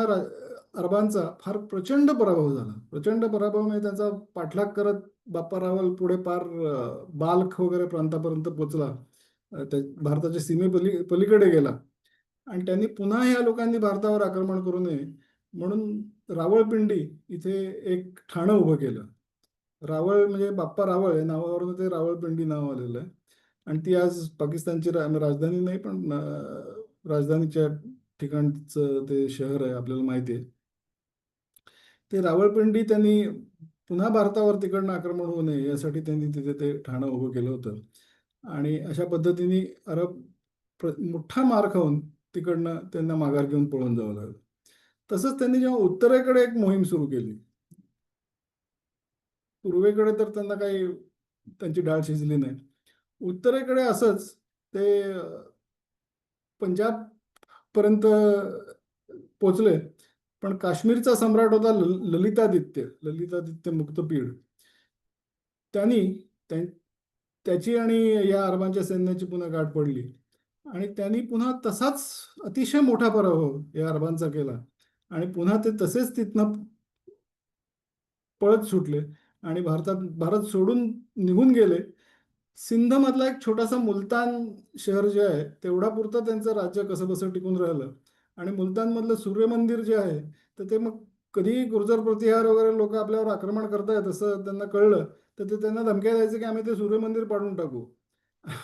अरबांचा फार प्रचंड पराभव झाला. प्रचंड पराभव म्हणजे त्यांचा पाठलाग करत बाप्पा रावल पुढे पार बाल्ख वगैरे प्रांतापर्यंत पोचला. भारताच्या पलीकडे गेला आणि त्यांनी पुन्हा ह्या लोकांनी भारतावर आक्रमण करू नये म्हणून रावळपिंडी इथे एक ठाणं उभं केलं. रावळ म्हणजे बाप्पा रावळ या नावावरून ते रावळपिंडी नाव आलेलं आहे. आणि ती आज पाकिस्तानची राजधानी नाही, पण राजधानीच्या ठिकाणचं ते शहर आहे, आपल्याला माहिती आहे. ते रावळपिंडी त्यांनी पुन्हा भारतावर तिकडनं आक्रमण होऊ नये यासाठी त्यांनी तिथे ते ठाणं उभं केलं होतं. आणि अशा पद्धतीने मोठा मार खाऊन तिकडनं त्यांना माघार घेऊन पळून जावं लागलं. तसंच त्यांनी जेव्हा उत्तरेकडे एक मोहीम सुरू केली, पूर्वेकडे तर त्यांना काही त्यांची डाळ शिजली नाही. उत्तरेकडे असंच ते पंजाब पर्यंत पोचले. पण काश्मीरचा सम्राट होता ललितादित्य मुक्तपीड. त्यांनी त्याची आणि या अरबांच्या सैन्याची पुन्हा गाठ पडली आणि त्यांनी पुन्हा तसाच अतिशय मोठा पराभव या अरबांचा केला आणि पुन्हा ते तसेच तिथनं पळत सुटले आणि भारत सोडून निघून गेले. सिंधमधला एक छोटासा मुलतान शहर जे आहे तेवढा पुरतं त्यांचं राज्य कसं बसं टिकून राहिलं. आणि मुलतानमधलं सूर्यमंदिर जे आहे तर ते मग कधी गुर्जर प्रतिहार वगैरे लोक आपल्यावर आक्रमण करतायत असं त्यांना कळलं तर ते त्यांना धमक्या द्यायचे की आम्ही ते सूर्यमंदिर पाडून टाकू.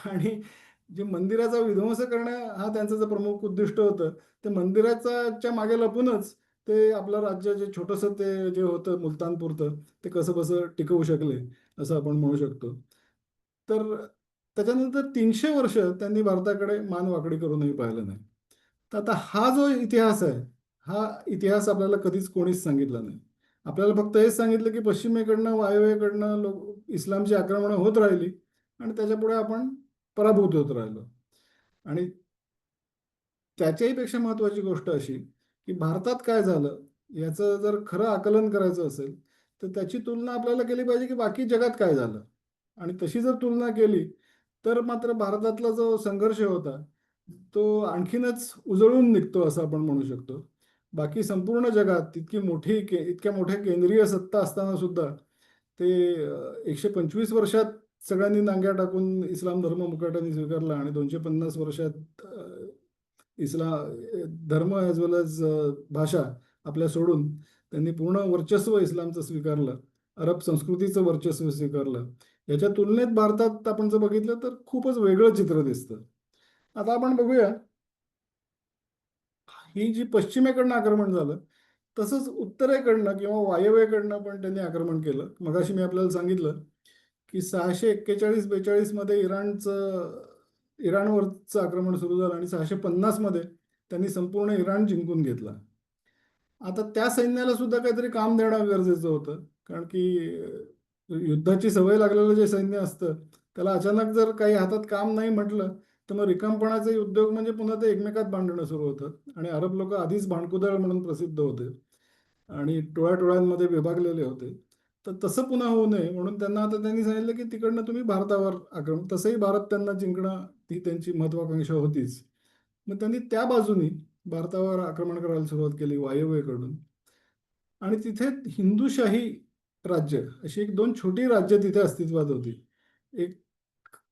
आणि जे मंदिराचा विध्वंस करणं हा त्यांचं जे प्रमुख उद्दिष्ट होतं ते मंदिराच्या मागे लपूनच ते आपलं राज्य जे छोटंसं ते जे होतं मुलतानपुरतं ते कसं बसं टिकवू शकले असं आपण म्हणू शकतो. तर त्याच्यानंतर 300 वर्ष त्यांनी भारताकडे मान वाकडी करूनही पाहिलं नाही. तर आता हा जो इतिहास आहे हा इतिहास आपल्याला कधीच कोणीच सांगितला नाही. आपल्याला फक्त हेच सांगितलं की पश्चिमेकडनं वायव्येकडनं इस्लामची आक्रमणं होत राहिली आणि त्याच्यापुढे आपण पराभूत होत राहिलो. आणि त्याच्याही पेक्षा महत्त्वाची गोष्ट अशी की भारतात काय झालं याचं जर खरं आकलन करायचं असेल तर त्याची तुलना आपल्याला केली पाहिजे की बाकी जगात काय झालं. आणि तशी जर तुलना केली तर मात्र भारतातला जो संघर्ष होता तो आणखीनच उजळून निघतो असं आपण म्हणू शकतो. बाकी संपूर्ण जगात इतक्या मोठ्या केंद्रीय सत्ता असताना सुद्धा ते 125 वर्षात सगळ्यांनी नांग्या टाकून इस्लाम धर्म मुकाट्याने स्वीकारला आणि 250 वर्षात इस्लाम धर्म ॲज वेल एज भाषा आपल्या सोडून त्यांनी पूर्ण वर्चस्व इस्लामचं स्वीकारलं, अरब संस्कृतीचं वर्चस्व स्वीकारलं. याच्या तुलनेत भारतात आपण जर बघितलं तर खूपच वेगळं चित्र दिसतं. आता आपण बघूया ही जी पश्चिमेकडनं आक्रमण झालं तसंच उत्तरेकडनं किंवा वायव्येकडनं पण त्यांनी आक्रमण केलं. मगाशी मी आपल्याला सांगितलं की 641-42 मध्ये इराणवरचं आक्रमण सुरू झालं आणि 650 मध्ये त्यांनी संपूर्ण इराण जिंकून घेतला. आता त्या सैन्याला सुद्धा काहीतरी काम देणं गरजेचं होतं, कारण की युद्धाची सवय लागलेलं जे सैन्य असतं त्याला अचानक जर काही हातात काम नाही म्हटलं तर मग रिकामपणाचे उद्योग म्हणजे पुन्हा ते एकमेकात भांडणं सुरू होतं. आणि अरब लोक आधीच भांडकुदळ म्हणून प्रसिद्ध होते आणि टोळ्या टोळ्यांमध्ये विभागलेले होते. तर तसं पुन्हा होऊ नये म्हणून त्यांनी सांगितलं की तिकडनं तुम्ही भारतावर आक्रमण, तसंही भारत त्यांना जिंकणं ही त्यांची महत्वाकांक्षा होतीच. मग त्यांनी त्या बाजूनी भारतावर आक्रमण करायला सुरुवात केली वायव्येकडून. आणि तिथे हिंदुशाही राज्य अशी एक दोन छोटी राज्य तिथे अस्तित्वात होती. एक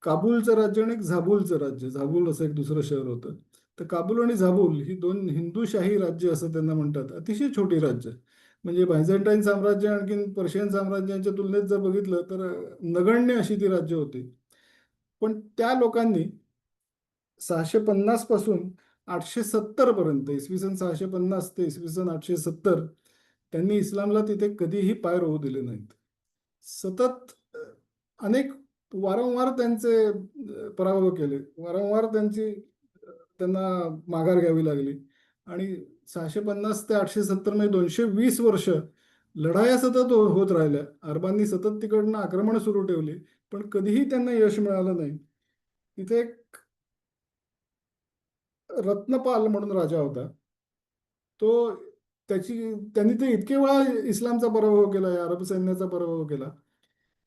काबूलचं राज्य आणि एक झाबूलचं राज्य. झाबूल असं एक दुसरं शहर होतं. तर काबूल आणि झाबूल ही दोन हिंदुशाही राज्य असं त्यांना म्हणतात. अतिशय छोटी राज्य, म्हणजे बायझंटाईन साम्राज्य आणखीन पर्शियन साम्राज्याच्या तुलनेत जर बघितलं तर नगण्य अशी ती राज्य होती. पण त्या लोकांनी 650 पासून 870 पर्यंत, इसवी सन 650 ते इसवी सन 870, त्यांनी इस्लामला तिथे कधीही पाय रोवू दिले नाहीत. सतत अनेक वारंवार त्यांचे पराभव केले, वारंवार त्यांना माघार घ्यावी लागली. आणि 650 ते 870 मध्ये 220 वर्ष लढाया सतत होत राहिल्या. अरबांनी सतत तिकडनं आक्रमण सुरू ठेवली पण कधीही त्यांना यश मिळालं नाही. तिथे एक रत्नपाल म्हणून राजा होता. तो त्यांनी ते इतके वेळा इस्लामचा पराभव केला, या अरब सैन्याचा पराभव केला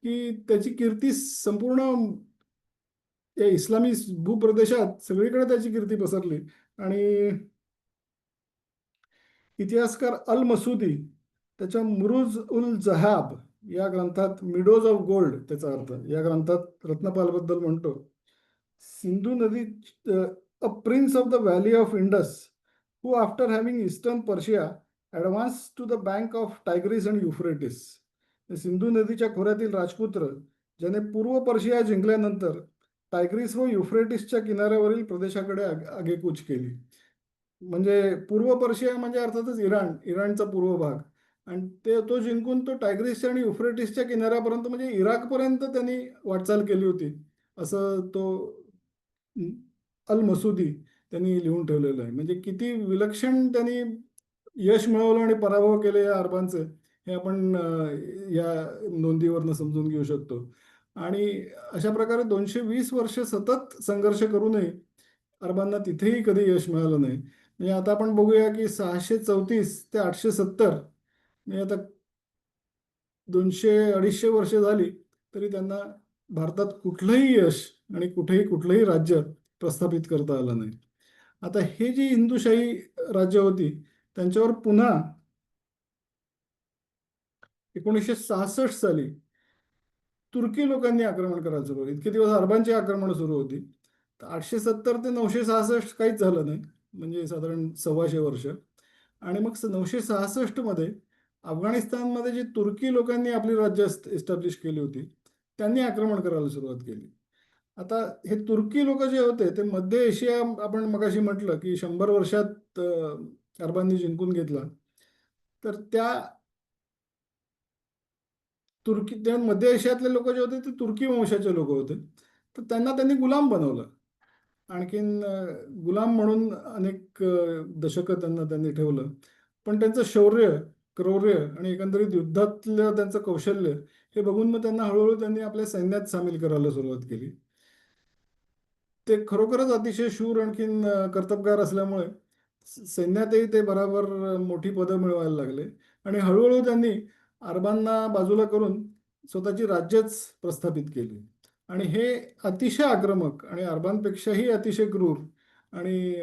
की त्याची कीर्ती संपूर्ण या इस्लामी भूप्रदेशात सगळीकडे त्याची कीर्ती पसरली. आणि इतिहासकार अल मसुदी त्याच्या मुरुज उल जहाब या ग्रंथात मिडोज ऑफ गोल्ड त्याचा अर्थ या ग्रंथात रत्नपालबद्दल म्हणतो, सिंधू नदी a prince of the valley of Indus who after having eastern Persia advance to the bank of Tigris and Euphrates. Sindhu नदीच्या खोऱ्यातील राजपुत्र ज्याने पूर्व पर्शिया जिंकल्यानंतर टायग्रीस व युफ्रेटिसच्या किनाऱ्यावरील प्रदेशाकडे आगेकूच केली. म्हणजे पूर्व पर्शिया म्हणजे अर्थातच इराणचा पूर्व भाग, आणि तो जिंकून तो टायग्रीस आणि युफ्रेटिसच्या किनाऱ्यापर्यंत म्हणजे इराकपर्यंत त्यांनी वाटचाल केली होती, असं तो अल मसुदी त्यांनी लिहून ठेवलेलं आहे. म्हणजे किती विलक्षण त्यांनी यश मिळवलं आणि पराभव केले या अरबांचे, हे आपण या नोंदीवरनं समजून घेऊ शकतो. आणि अशा प्रकारे 220 वर्ष सतत संघर्ष करूनही अरबांना तिथेही कधी यश मिळालं नाही. म्हणजे आता आपण बघूया की 634 ते 870 म्हणजे आता 200-250 वर्ष झाली तरी त्यांना भारतात कुठलंही यश आणि कुठलंही राज्य प्रस्थापित करता आलं नाही. आता हे जी हिंदुशाही राज्य होती त्यांच्यावर पुन्हा 1966 साली तुर्की लोकांनी आक्रमण करायला सुरू केलं. इतके दिवस अरबांची आक्रमण सुरू होती. तर 870 ते 966 काहीच झालं नाही, म्हणजे साधारण 125 वर्ष. आणि मग 966 मध्ये अफगाणिस्तानमध्ये जी तुर्की लोकांनी आपली राज्य एस्टॅब्लिश केली होती त्यांनी आक्रमण करायला सुरुवात केली. आता हे तुर्की लोक जे होते ते मध्य एशिया, आपण मगाशी म्हटलं की 100 वर्षात अरबांनी जिंकून घेतला. तर त्या मध्य एशियातले लोक जे होते ते तुर्की वंशाचे लोक होते. तर त्यांनी गुलाम बनवलं. आणखीन गुलाम म्हणून अनेक दशकं त्यांनी ठेवलं. पण त्यांचं शौर्य, क्रौर्य आणि एकंदरीत युद्धातलं त्यांचं कौशल्य हे बघून मग त्यांना हळूहळू त्यांनी आपल्या सैन्यात सामील करायला सुरुवात केली. ते खरोखरच अतिशय शूर आणखीन कर्तबगार असल्यामुळे सैन्यातही ते बराबर मोठी पदं मिळवायला लागले. आणि हळूहळू त्यांनी अरबांना बाजूला करून स्वतःची राज्यच प्रस्थापित केली. आणि हे अतिशय आक्रमक आणि अरबांपेक्षाही अतिशय क्रूर आणि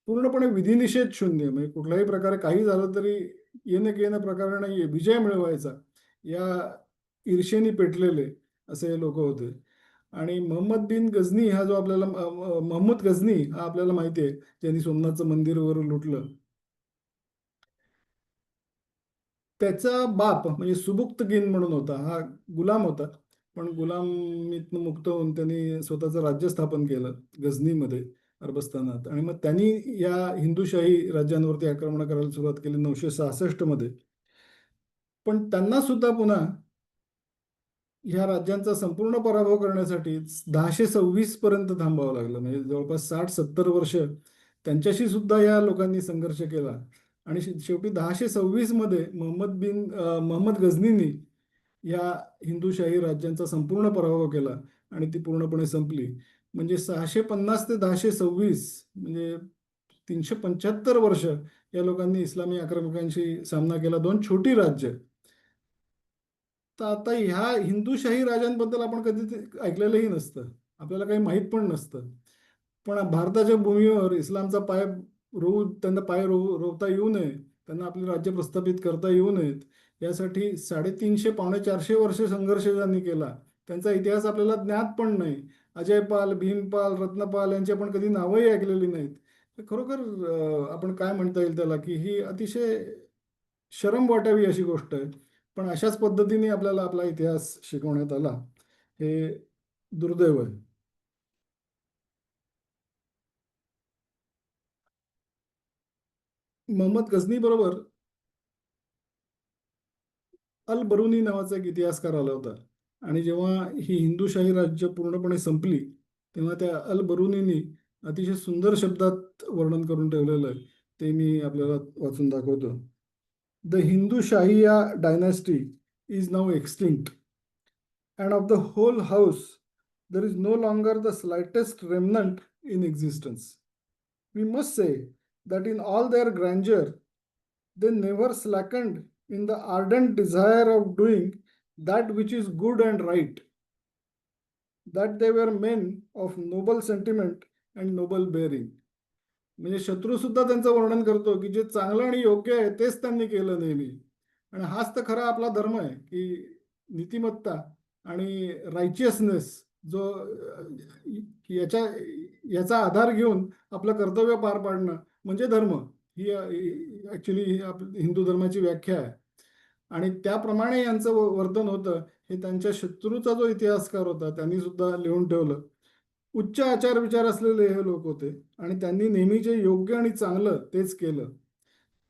पूर्णपणे विधिनिषेध शून्य, म्हणजे कुठल्याही प्रकारे काही झालं तरी येणं केनं प्रकाराने विजय मिळवायचा या ईर्षेने पेटलेले असे हे लोक होते. आणि मोहम्मद बिन गझनी हा जो आपल्याला मोहम्मद गझनी हा आपल्याला माहिती आहे, ज्यांनी सोमनाथचं मंदिर वगैरे लुटलं. त्याचा बाप म्हणजे सुबुक्तगिन म्हणून होता, हा गुलाम होता. पण गुलामीतनं मुक्त होऊन त्यांनी स्वतःचं राज्य स्थापन केलं गझनीमध्ये, अरबस्तानात. आणि मग त्यांनी या हिंदुशाही राज्यांवरती आक्रमण करायला सुरुवात केली 966 मध्ये. पण त्यांना सुद्धा पुन्हा ह्या राज्यांचा संपूर्ण पराभव करण्यासाठी 1026 पर्यंत थांबावं लागलं. म्हणजे जवळपास 60-70 वर्ष त्यांच्याशी सुद्धा या लोकांनी संघर्ष केला. आणि शेवटी 1026 मध्ये मोहम्मद गझनीनी या हिंदुशाही राज्यांचा संपूर्ण पराभव केला आणि ती पूर्णपणे संपली. म्हणजे 650 ते 1026 म्हणजे 375 वर्ष या लोकांनी इस्लामी आक्रमकांशी सामना केला, दोन छोटी राज्य. तर आता ह्या हिंदुशाही राजांबद्दल आपण कधी ऐकलेलंही नसतं, आपल्याला काही माहीत पण नसतं. पण भारताच्या भूमीवर इस्लामचा त्यांना रोवता येऊ नये, त्यांना आपले राज्य प्रस्थापित करता येऊ नयेत, यासाठी 350 450 वर्ष संघर्ष ज्यांनी केला त्यांचा इतिहास आपल्याला ज्ञात पण नाही. अजयपाल, भीमपाल, रत्नपाल यांची आपण कधी नावही ऐकलेली नाहीत. खरोखर आपण काय म्हणता येईल त्याला, की ही अतिशय शरम वाटावी अशी गोष्ट आहे. पण अशाच पद्धतीने आपल्याला आपला इतिहास शिकवण्यात आला, हे दुर्दैव आहे. मोहम्मद गझनी बरोबर अल बरुनी नावाचा एक इतिहासकार आला होता. आणि जेव्हा ही हिंदुशाही राज्य पूर्णपणे संपली तेव्हा त्या अल बरुनीनी अतिशय सुंदर शब्दात वर्णन करून ठेवलेलं आहे, ते मी आपल्याला वाचून दाखवतो. The Hindu Shahiya dynasty is now extinct and of the whole house there is no longer the slightest remnant in existence. We must say that in all their grandeur, they never slackened in the ardent desire of doing that which is good and right, that they were men of noble sentiment and noble bearing. म्हणजे शत्रू सुद्धा त्यांचं वर्णन करतो की जे चांगलं आणि योग्य आहे तेच त्यांनी केलं नेहमी. आणि हाच तर खरा आपला धर्म आहे की नीतिमत्ता आणि रायचियसनेस जो याच्या याचा आधार घेऊन आपलं कर्तव्य पार पाडणं म्हणजे धर्म. ही ऍक्च्युली हिंदू धर्माची व्याख्या आहे. आणि त्याप्रमाणे यांचं वर्तन होतं हे त्यांच्या शत्रूचा जो इतिहासकार होता त्यांनी सुद्धा लिहून ठेवलं. उच्च आचार विचार असलेले हे लोक होते आणि त्यांनी नेहमी जे योग्य आणि चांगलं तेच केलं.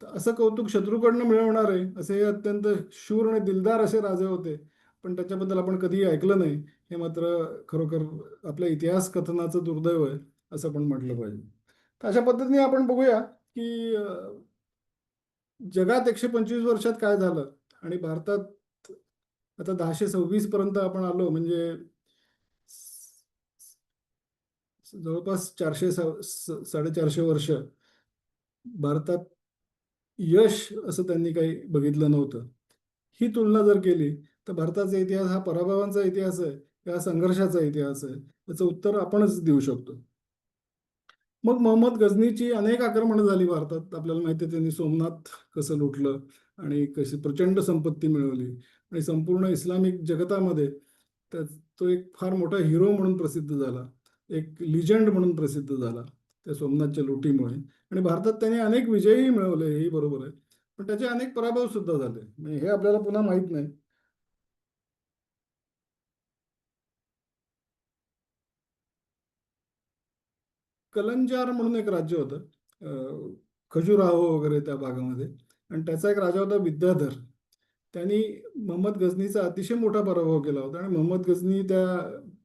तर असं कौतुक शत्रूकडनं मिळवणार आहे असे हे अत्यंत शूर आणि दिलदार असे राजे होते. पण त्याच्याबद्दल आपण कधीही ऐकलं नाही. हे मात्र खरोखर आपल्या इतिहास कथनाचं दुर्दैव आहे असं पण म्हटलं पाहिजे. तर अशा पद्धतीने आपण बघूया की जगात 125 वर्षात काय झालं आणि भारतात आता 1026 पर्यंत आपण आलो म्हणजे जवळपास 400 साडेचारशे वर्ष भारतात यश असं त्यांनी काही बघितलं नव्हतं. ही तुलना जर केली तर भारताचा इतिहास हा पराभवांचा इतिहास आहे का संघर्षाचा इतिहास आहे याचं उत्तर आपणच देऊ शकतो. मग मोहम्मद गझनीची अनेक आक्रमणं झाली भारतात. आपल्याला माहिती आहे त्यांनी सोमनाथ कसं लुटलं आणि कशी प्रचंड संपत्ती मिळवली आणि संपूर्ण इस्लामिक जगतामध्ये त्या तो एक फार मोठा हिरो म्हणून प्रसिद्ध झाला. एक लिजंड म्हणून प्रसिद्ध झाला त्या सोमनाथच्या लुटीमुळे. आणि भारतात त्याने अनेक विजयही मिळवले हेही बरोबर आहे. पण त्याचे अनेक पराभव सुद्धा झाले म्हणजे हे आपल्याला पुन्हा माहीत नाही. कलंजार म्हणून एक राज्य होतं खजुराहो वगैरे त्या भागामध्ये. आणि त्याचा एक राजा होता विद्याधर. त्यांनी मोहम्मद गझनीचा अतिशय मोठा पराभव केला होता आणि मोहम्मद गझनी त्या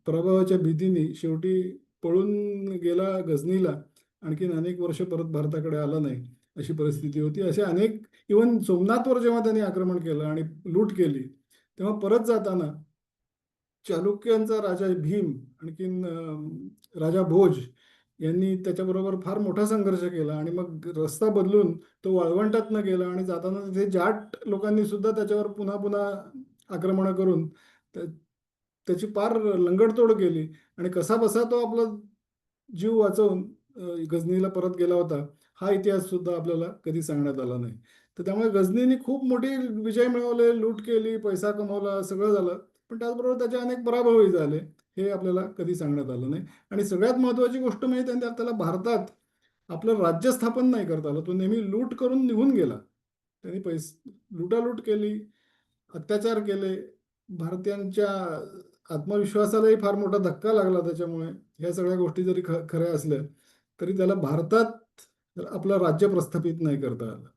पराभवाच्या भीतीने शेवटी पळून गेला गझनीला. आणखीन अनेक वर्ष परत भारताकडे आला नाही अशी परिस्थिती होती. असे अनेक इवन सोमनाथवर जेव्हा त्यांनी आक्रमण केलं आणि लूट केली तेव्हा परत जाताना चालुक्यांचा राजा भीम आणखीन राजा भोज यांनी त्याच्याबरोबर फार मोठा संघर्ष केला आणि मग रस्ता बदलून तो वाळवंटातनं गेला आणि जाताना तिथे जाट लोकांनी सुद्धा त्याच्यावर पुन्हा पुन्हा आक्रमणं करून त्याची फार लंगडतोड केली. आणि कसा बसा तो आपला जीव वाचवून गझनीला परत गेला होता हा इतिहास सुद्धा आपल्याला कधी सांगण्यात आला नाही. तर त्यामुळे गझनीने खूप मोठी विजय मिळवले, लूट केली, पैसा कमवला, सगळं झालं. पण त्याचबरोबर त्याचे अनेक पराभवही झाले हे आपल्याला कधी सांगण्यात आलं नाही. आणि सगळ्यात महत्त्वाची गोष्ट म्हणजे त्याला भारतात आपलं राज्य स्थापन नाही करता आलं. तो नेहमी लूट करून निघून गेला. त्यांनी लुटालूट केली, अत्याचार केले. भारतीयांच्या आत्मविश्वासालाही फार मोठा धक्का लागला त्याच्यामुळे. ह्या सगळ्या गोष्टी जरी खऱ्या असल्या तरी त्याला भारतात आपलं राज्य प्रस्थापित नाही करता आलं.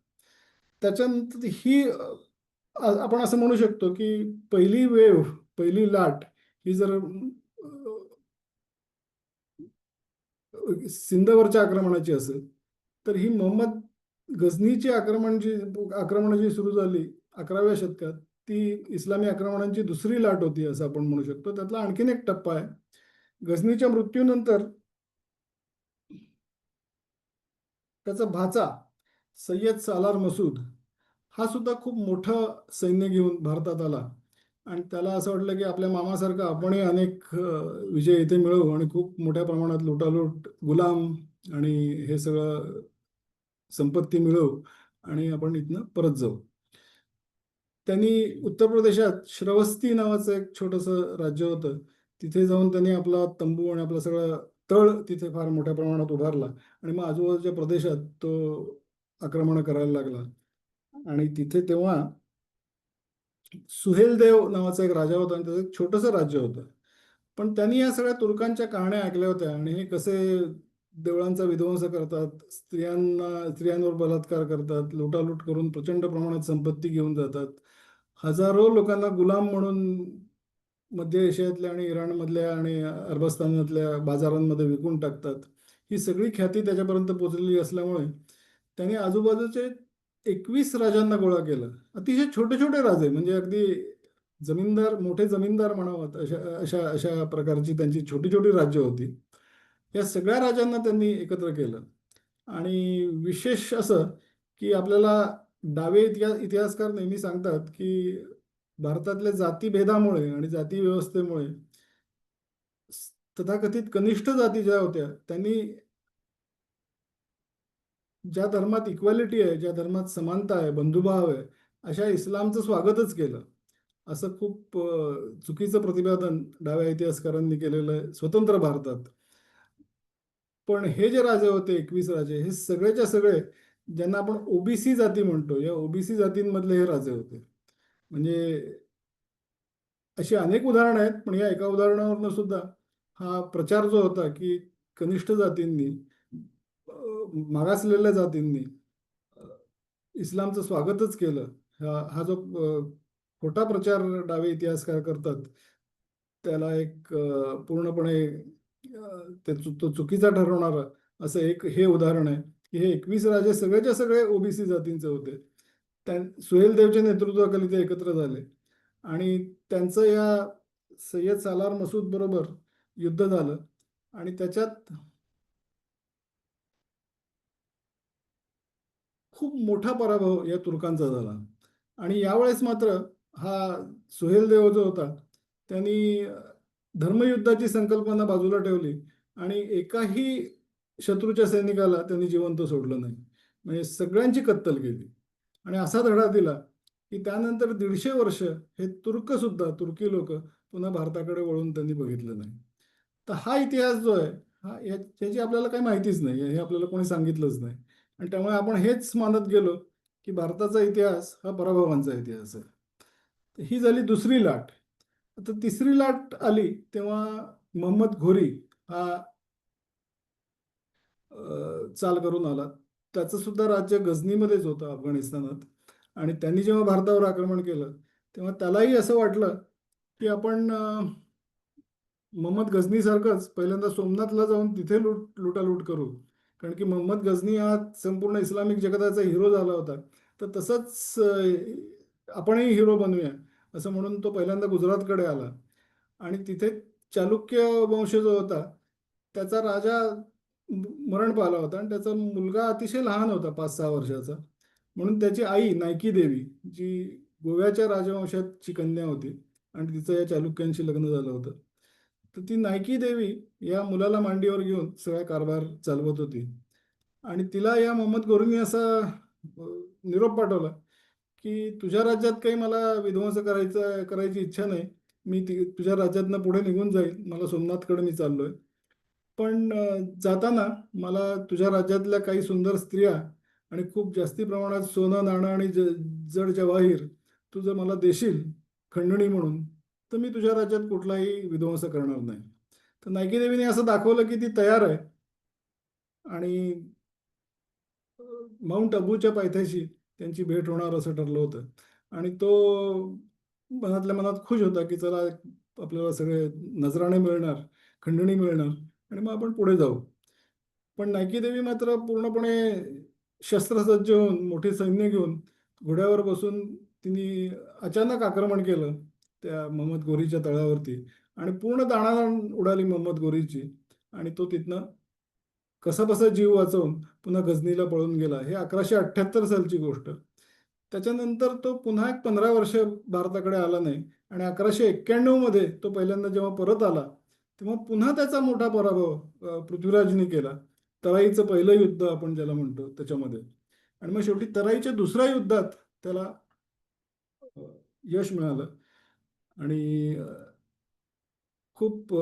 त्याच्यानंतर ही आपण असं म्हणू शकतो की पहिली वेव्ह, पहिली लाट ही जर सिंधवरच्या आक्रमणाची असेल तर ही मोहम्मद गझनीची आक्रमणं जी सुरू झाली 11व्या शतकात ती इस्लामी आक्रमणांची दुसरी लाट होती असं आपण म्हणू शकतो. त्यातला आणखीन एक टप्पा आहे. गझनीच्या मृत्यूनंतर त्याचा भाचा सय्यद सालार मसूद हा सुद्धा खूप मोठं सैन्य घेऊन भारतात आला. आणि त्याला असं वाटलं की आपल्या मामासारखं आपणही अनेक विजय इथे मिळवू आणि खूप मोठ्या प्रमाणात लुटालूट, गुलाम आणि हे सगळं संपत्ती मिळवू आणि आपण इथनं परत जाऊ. त्यांनी उत्तर प्रदेशात श्रवस्ती नावाचं एक छोटंसं राज्य होतं. तिथे जाऊन त्यांनी आपला तंबू आणि आपलं सगळं तळ तिथे फार मोठ्या प्रमाणात उभारला आणि मग आजूबाजूच्या प्रदेशात तो आक्रमण करायला लागला. आणि तिथे तेव्हा सुहेलदेव नावाचा एक राजा होता आणि त्याचं एक छोटंसं राज्य होतं. पण त्यांनी या सगळ्या तुर्कांच्या कहाण्या ऐकल्या होत्या आणि हे कसे देवळांचा विध्वंस करतात, स्त्रियांवर बलात्कार करतात, लुटालूट करून प्रचंड प्रमाणात संपत्ती घेऊन जातात, हजारो लोकांना गुलाम म्हणून मध्य एशियातल्या आणि इराणमधल्या आणि अरबस्तानातल्या बाजारांमध्ये विकून टाकतात. ही सगळी ख्याती त्याच्यापर्यंत पोचलेली असल्यामुळे त्याने आजूबाजूचे 21 राजांना गोळा केलं. अतिशय छोटे छोटे राजे म्हणजे अगदी जमीनदार, मोठे जमीनदार म्हणावं अशा अशा अशा प्रकारची त्यांची छोटी छोटी राज्य होती. या सगळ्या राजांना त्यांनी एकत्र केलं. आणि विशेष असं की आपल्याला डावे इतिहासकार नेहमी सांगतात की भारतातल्या जातीभेदामुळे आणि जाती व्यवस्थेमुळे तथाकथित कनिष्ठ जाती ज्या होत्या त्यांनी ज्या धर्मात इक्वॅलिटी आहे, ज्या धर्मात समानता आहे, बंधुभाव आहे, अशा इस्लामचं स्वागतच केलं. असं खूप चुकीचं प्रतिपादन डाव्या इतिहासकारांनी केलेलं आहे स्वतंत्र भारतात. पण हे जे राजे होते, 21 राजे, हे सगळेच्या सगळे ज्यांना आपण ओबीसी जाती म्हणतो, या ओबीसी जातींमधले हे राजे होते. म्हणजे अशी अनेक उदाहरणं आहेत, पण या एका उदाहरणावरनं सुद्धा हा प्रचार जो होता की कनिष्ठ जातींनी, मागासलेल्या जातींनी इस्लामचं स्वागतच केलं, हा जो खोटा प्रचार डावे इतिहासकार करतात, त्याला एक पूर्णपणे तो चुकीचा ठरवणारं असं एक हे उदाहरण आहे की हे 21 राजे सगळेच्या सगळे ओबीसी जातींचे होते. सुहेल देवच्या नेतृत्वाखाली ते एकत्र झाले आणि त्यांचं या सय्यद सालार मसूद बरोबर युद्ध झालं आणि त्याच्यात खूप मोठा पराभव या तुर्कांचा झाला. आणि यावेळेस मात्र हा सुहेल देव जो होता त्यांनी धर्मयुद्धाची संकल्पना बाजूला ठेवली आणि एकाही शत्रूच्या सैनिकाला त्यांनी जिवंत सोडलं नाही. म्हणजे सगळ्यांची कत्तल केली आणि असा धडा दिला की त्यानंतर 150 वर्ष हे तुर्क सुद्धा, तुर्की लोक पुन्हा भारताकडे वळून त्यांनी बघितलं नाही. तर हा इतिहास जो आहे, याची आपल्याला काही माहितीच नाही, हे आपल्याला कोणी सांगितलंच नाही. आणि त्यामुळे आपण हेच मानत गेलो की भारताचा इतिहास हा पराभवांचा इतिहास आहे. तर ही झाली दुसरी लाट. आता तिसरी लाट आली तेव्हा मोहम्मद घोरी हा चाल करून आला. त्याचं सुद्धा राज्य गझनीमध्येच होतं, अफगाणिस्तानात. आणि त्यांनी जेव्हा भारतावर आक्रमण केलं तेव्हा त्यालाही असं वाटलं की आपण मोहम्मद गझनीसारखंच पहिल्यांदा सोमनाथला जाऊन तिथे लुटालूट करू. कारण की मोहम्मद गझनी हा संपूर्ण इस्लामिक जगताचा हिरो झाला होता. तर तसंच आपणही हिरो बनूया असं म्हणून तो पहिल्यांदा गुजरातकडे आला आणि तिथे चालुक्य वंश जो होता त्याचा राजा मरण पावला होता आणि त्याचा मुलगा अतिशय लहान होता, 5-6 वर्षाचा. म्हणून त्याची आई नायकी देवी, जी गोव्याच्या राजवंशाची कन्या होती आणि तिचं या चालुक्यांशी लग्न झालं होतं, तर ती नायकी देवी या मुलाला मांडीवर घेऊन सगळा कारभार चालवत होती. आणि तिला या मोहम्मद घोरीने असा निरोप पाठवला की तुझ्या राज्यात काही मला विध्वंस करायची इच्छा नाही. मी तुझ्या राज्यातनं पुढे निघून जाईल, मला सोमनाथकडे मी चाललोय. पण जाताना मला तुझ्या राज्यातल्या काही सुंदर स्त्रिया आणि खूप जास्ती प्रमाणात सोनं नाणं आणि जड जवाहीर तू जर मला देशील खंडणी म्हणून, तर मी तुझ्या राज्यात कुठलाही विध्वंस करणार नाही. तर नायकी देवीने असं दाखवलं की ती तयार आहे आणि माउंट अबूच्या पायथ्याशी त्यांची भेट होणार असं ठरलं होतं. आणि तो मनातल्या मनात खुश होता की चला आपल्याला सगळे नजराणे मिळणार, खंडणी मिळणार आणि मग आपण पुढे जाऊ. पण नायकी देवी मात्र पूर्णपणे शस्त्रसज्ज होऊन, मोठे सैन्य घेऊन, घोड्यावर बसून तिने अचानक आक्रमण केलं त्या मोहम्मद घोरीच्या तळावरती आणि पूर्ण दाणादाण उडाली मोहम्मद घोरीची. आणि तो तिथनं कसाबसा जीव वाचवून पुन्हा गझनीला पळून गेला. हे 1178 सालची गोष्ट. त्याच्यानंतर तो पुन्हा एक 15 वर्ष भारताकडे आला नाही आणि 1191 मध्ये तो पहिल्यांदा जेव्हा परत आला तेव्हा पुन्हा त्याचा मोठा पराभव पृथ्वीराजने केला. तराईचं पहिलं युद्ध आपण ज्याला म्हणतो त्याच्यामध्ये. आणि मग शेवटी तराईच्या दुसऱ्या युद्धात त्याला यश मिळालं आणि खूप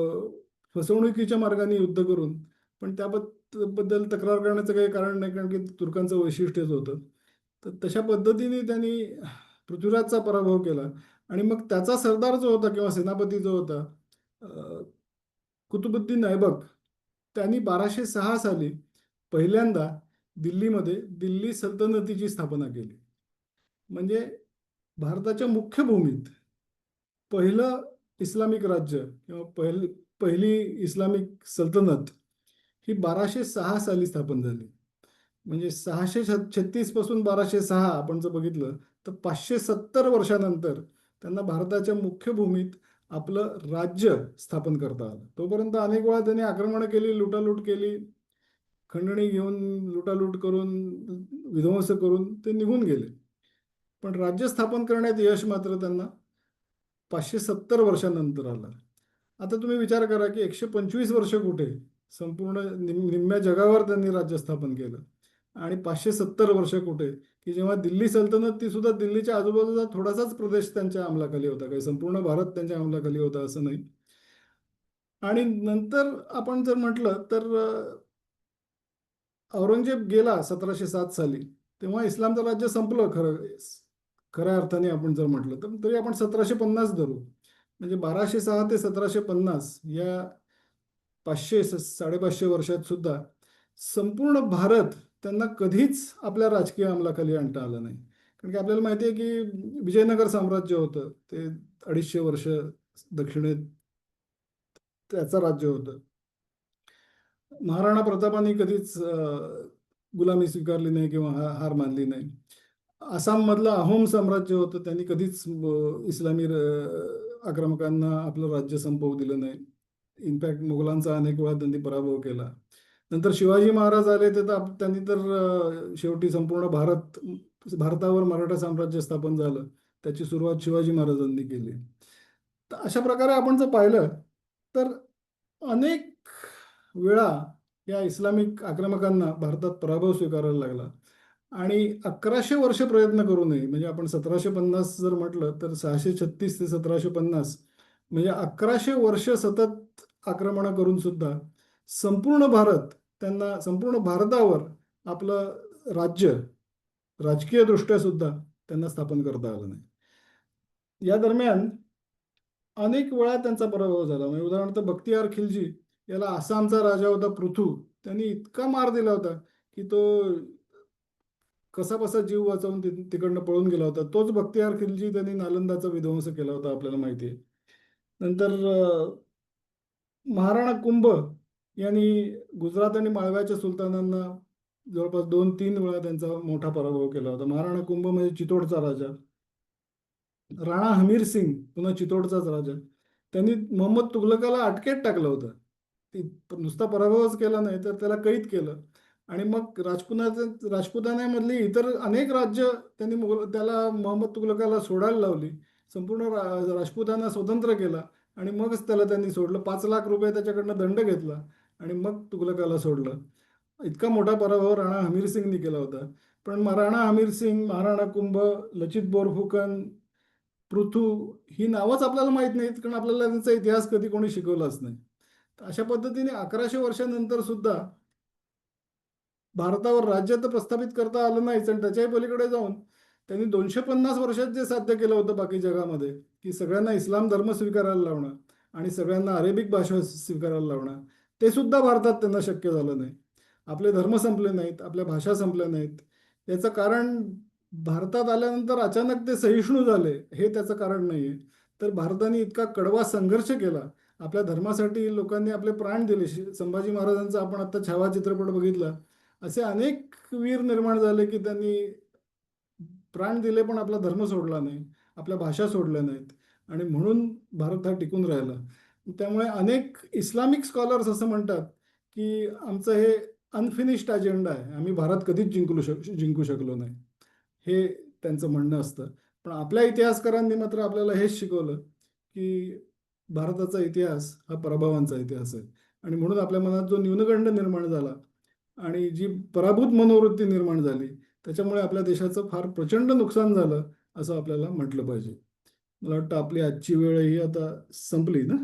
फसवणुकीच्या मार्गाने युद्ध करून, पण त्याबद्दल तक्रार करण्याचं काही कारण नाही, कारण की तुर्कांचं वैशिष्ट्यच होतं. तर तशा पद्धतीने त्यांनी पृथ्वीराजचा पराभव केला. आणि मग त्याचा सरदार जो होता किंवा सेनापती जो होता कुतुबुद्दीन ऐबक, त्यांनी 1206 साली पहिल्यांदा दिल्लीमध्ये दिल्ली सल्तनतीची स्थापना केली. म्हणजे भारताच्या मुख्य भूमीत पहिलं इस्लामिक राज्य किंवा पहिली इस्लामिक सल्तनत ही 1206 साली स्थापन झाली. म्हणजे 636 पासून 1206 आपण जर बघितलं तर 570 वर्षानंतर त्यांना भारताच्या मुख्य भूमीत आपलं राज्य स्थापन करता आलं. तोपर्यंत अनेक वेळा त्यांनी आक्रमणं केली, लुटालूट केली, खंडणी घेऊन लुटालूट करून, विध्वंस करून ते निघून गेले. पण राज्य स्थापन करण्यात यश मात्र त्यांना 570 वर्षानंतर आलं. आता तुम्ही विचार करा की 125 वर्ष कुठे, संपूर्ण निम्म्या जगावर त्यांनी राज्य स्थापन केलं. आणि 570 वर्ष कुठे, की जेव्हा दिल्ली सल्तनत ती सुद्धा दिल्लीच्या आजूबाजूचा थोडासाच प्रदेश त्यांच्या अंमलाखाली होता, काही संपूर्ण भारत त्यांच्या अंमलाखाली होता असं नाही. आणि नंतर आपण जर म्हटलं तर औरंगजेब गेला 1707 साली, तेव्हा इस्लामचं राज्य संपलं खरं, खऱ्या अर्थाने आपण जर म्हटलं तर. तरी आपण 1750 धरू, म्हणजे 1206 ते 1750 या 500-550 वर्षात सुद्धा संपूर्ण भारत त्यांना कधीच आपल्या राजकीय अंमलाखाली आणता आलं नाही. कारण की आपल्याला माहिती आहे की विजयनगर साम्राज्य होतं ते 250 वर्ष दक्षिणेत त्याचं राज्य होतं. महाराणा प्रतापांनी कधीच गुलामी स्वीकारली नाही किंवा हार मानली नाही. आसाममधलं अहोम साम्राज्य होतं, त्यांनी कधीच इस्लामी आक्रमकांना आपलं राज्य संपवू दिलं नाही. इनफॅक्ट मुघलांचा अनेक वेळा त्यांनी पराभव केला. नंतर शिवाजी महाराज आले तर त्यांनी तर शेवटी संपूर्ण भारतावर मराठा साम्राज्य स्थापन झालं, त्याची सुरुवात शिवाजी महाराजांनी केली. तर अशा प्रकारे आपण जर पाहिलं तर अनेक वेळा या इस्लामिक आक्रमकांना भारतात पराभव स्वीकारायला लागला. आणि 1100 वर्ष प्रयत्न करू नये, म्हणजे आपण 1750 जर म्हटलं तर 636 ते 1750, म्हणजे 1100 वर्ष सतत आक्रमणं करून सुद्धा संपूर्ण भारत त्यांना, संपूर्ण भारतावर आपलं राज्य राजकीय दृष्ट्या सुद्धा त्यांना स्थापन करता आलं नाही. या दरम्यान अनेक वेळा त्यांचा पराभव झाला. म्हणजे उदाहरणार्थ बख्तियार खिलजी याला, आसामचा राजा होता पृथू, त्यांनी इतका मार दिला होता की तो कसा बसा जीव वाचवून तिकडनं पळून गेला होता. तोच बख्तियार खिलजी त्यांनी नालंदाचा विध्वंस केला होता, आपल्याला माहिती आहे. नंतर महाराणा कुंभ यांनी गुजरात आणि माळव्याच्या सुलतानांना जवळपास 2-3 वेळा त्यांचा मोठा पराभव केला होता. महाराणा कुंभ म्हणजे चितोडचा राजा. राणा हमीर सिंग पुन्हा चितोडचाच राजा, त्यांनी मोहम्मद तुघलकाला अटकेत टाकलं होतं. ती नुसता पराभवच केला नाही तर त्याला कैद केलं. आणि मग राजपुतान्यामधली इतर अनेक राज्य त्यांनी त्याला, मोहम्मद तुघलकाला सोडायला लावली. संपूर्ण राजपुताना स्वतंत्र केला आणि मगच त्याला त्यांनी सोडलं. 5 लाख रुपये त्याच्याकडनं दंड घेतला आणि मग तुघलकाला सोडलं. इतका मोठा पराभव राणा हमीर सिंगनी केला होता. पण राणा हमीर सिंग, महाराणा कुंभ, लचित बोरफुकन, पृथू ही नावच आपल्याला माहीत नाहीत, कारण आपल्याला त्यांचा इतिहास कधी कोणी शिकवलाच नाही. तर अशा पद्धतीने 1100 वर्षानंतर सुद्धा भारतावर राज्य तर प्रस्थापित करता आलं नाहीच, आणि त्याच्याही पलीकडे जाऊन त्यांनी 250 वर्षात जे साध्य केलं होतं बाकी जगामध्ये, की सगळ्यांना इस्लाम धर्म स्वीकारायला लावणं आणि सगळ्यांना अरेबिक भाषा स्वीकारायला लावणं, ते सुद्धा भारतात त्यांना शक्य झालं नाही. आपले धर्म संपले नाहीत, आपल्या भाषा संपल्या नाहीत. याचं कारण भारतात आल्यानंतर अचानक ते सहिष्णू झाले हे त्याचं कारण नाही आहे. तर भारताने इतका कडवा संघर्ष केला, आपल्या धर्मासाठी लोकांनी आपले प्राण दिले. संभाजी महाराजांचा आपण आता छावा चित्रपट बघितला, असे अनेक वीर निर्माण झाले की त्यांनी प्राण दिले पण आपला धर्म सोडला नाही, आपल्या भाषा सोडल्या नाहीत, आणि म्हणून भारत हा टिकून राहिला. त्यामुळे अनेक इस्लामिक स्कॉलर्स असं म्हणतात की आमचं हे अनफिनिश्ड अजेंडा आहे, आम्ही भारत कधीच जिंकू शकलो नाही, हे त्यांचं म्हणणं असतं. पण आपल्या इतिहासकारांनी मात्र आपल्याला हेच शिकवलं की भारताचा इतिहास हा पराभवांचा इतिहास आहे. आणि म्हणून आपल्या मनात जो न्यूनगंड निर्माण झाला आणि जी पराभूत मनोवृत्ती निर्माण झाली, त्याच्यामुळे आपल्या देशाचं फार प्रचंड नुकसान झालं असं आपल्याला म्हटलं पाहिजे. मला वाटतं आपली आजची वेळ ही आता संपली ना,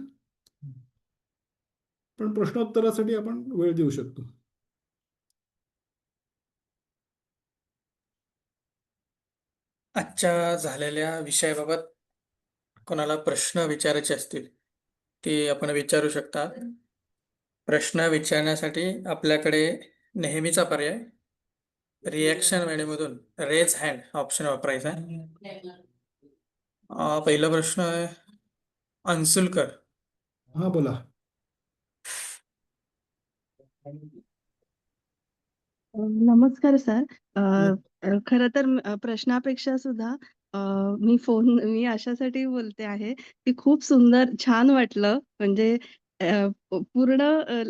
पण प्रश्नोत्तरासाठी आपण वेळ देऊ शकतो. आजच्या झालेल्या विषयाबाबत कोणाला प्रश्न विचारायचे असतील ते आपण विचारू शकता. प्रश्न विचारण्यासाठी आपल्याकडे नेहमीचा पर्याय रिॲक्शन वेळेमधून रेज हँड ऑप्शन वापरायचा. पहिला प्रश्न आहे अंसुलकर. हा, बोला. नमस्कार सर. खरं तर प्रश्नापेक्षा सुद्धा मी अशासाठी बोलते आहे की खूप सुंदर छान वाटलं, म्हणजे पूर्ण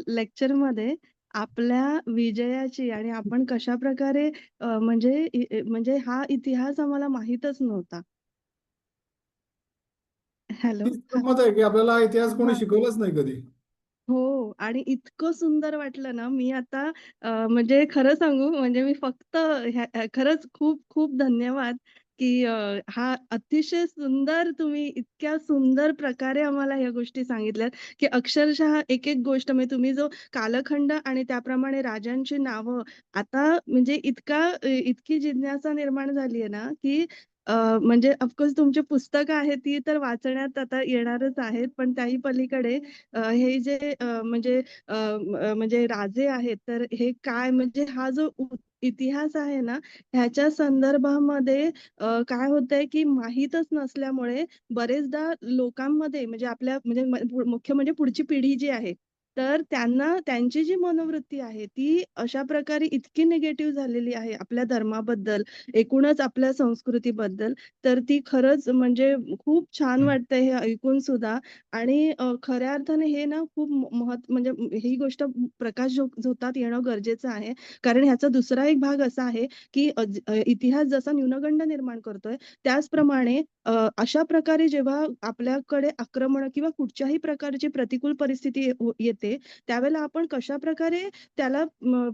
लेक्चर मध्ये आपल्या विजयाची आणि आपण कशा प्रकारे म्हणजे हा इतिहास आम्हाला माहीतच नव्हता. हॅलो. हीच गंमत आहे की आपल्याला हा इतिहास कोणी हा. शिकवलाच नाही कधी. हो. आणि इतकं सुंदर वाटलं ना, मी आता म्हणजे खरं सांगू म्हणजे मी फक्त खरंच खूप खूप धन्यवाद, की हा अतिशय सुंदर तुम्ही इतक्या सुंदर प्रकारे आम्हाला ह्या गोष्टी सांगितल्यात, की अक्षरशः एक-एक गोष्ट म्हणजे तुम्ही जो कालखंड आणि त्याप्रमाणे राजांची नावं आता म्हणजे इतकी जिज्ञासा निर्माण झाली आहे ना, की म्हणजे ऑफकोर्स तुमची पुस्तकं आहेत ती तर वाचण्यात आता येणारच आहेत. पण त्याही पलीकडे हे जे म्हणजे राजे आहेत, तर हे काय म्हणजे हा जो इतिहास आहे ना, ह्याच्या संदर्भामध्ये काय होतंय, की माहीतच नसल्यामुळे बरेचदा लोकांमध्ये म्हणजे आपल्या म्हणजे मुख्य म्हणजे पुढची पिढी जी आहे, तर त्यांना त्यांची जी मनोवृत्ती आहे, ती अशा प्रकारे इतकी निगेटिव्ह झालेली आहे आपल्या धर्माबद्दल, एकूणच आपल्या संस्कृतीबद्दल, तर ती खरंच म्हणजे खूप छान वाटतंय हे ऐकून सुद्धा. आणि खऱ्या अर्थाने हे ना खूप म्हणजे ही गोष्ट झोतात येणं गरजेचं आहे. कारण ह्याचा दुसरा एक भाग असा आहे, की इतिहास जसा न्यूनगंड निर्माण करतोय, त्याचप्रमाणे अशा प्रकारे जेव्हा आपल्याकडे आक्रमण किंवा कुठच्याही प्रकारची प्रतिकूल परिस्थिती येते, त्यावेळेला आपण कशाप्रकारे त्याला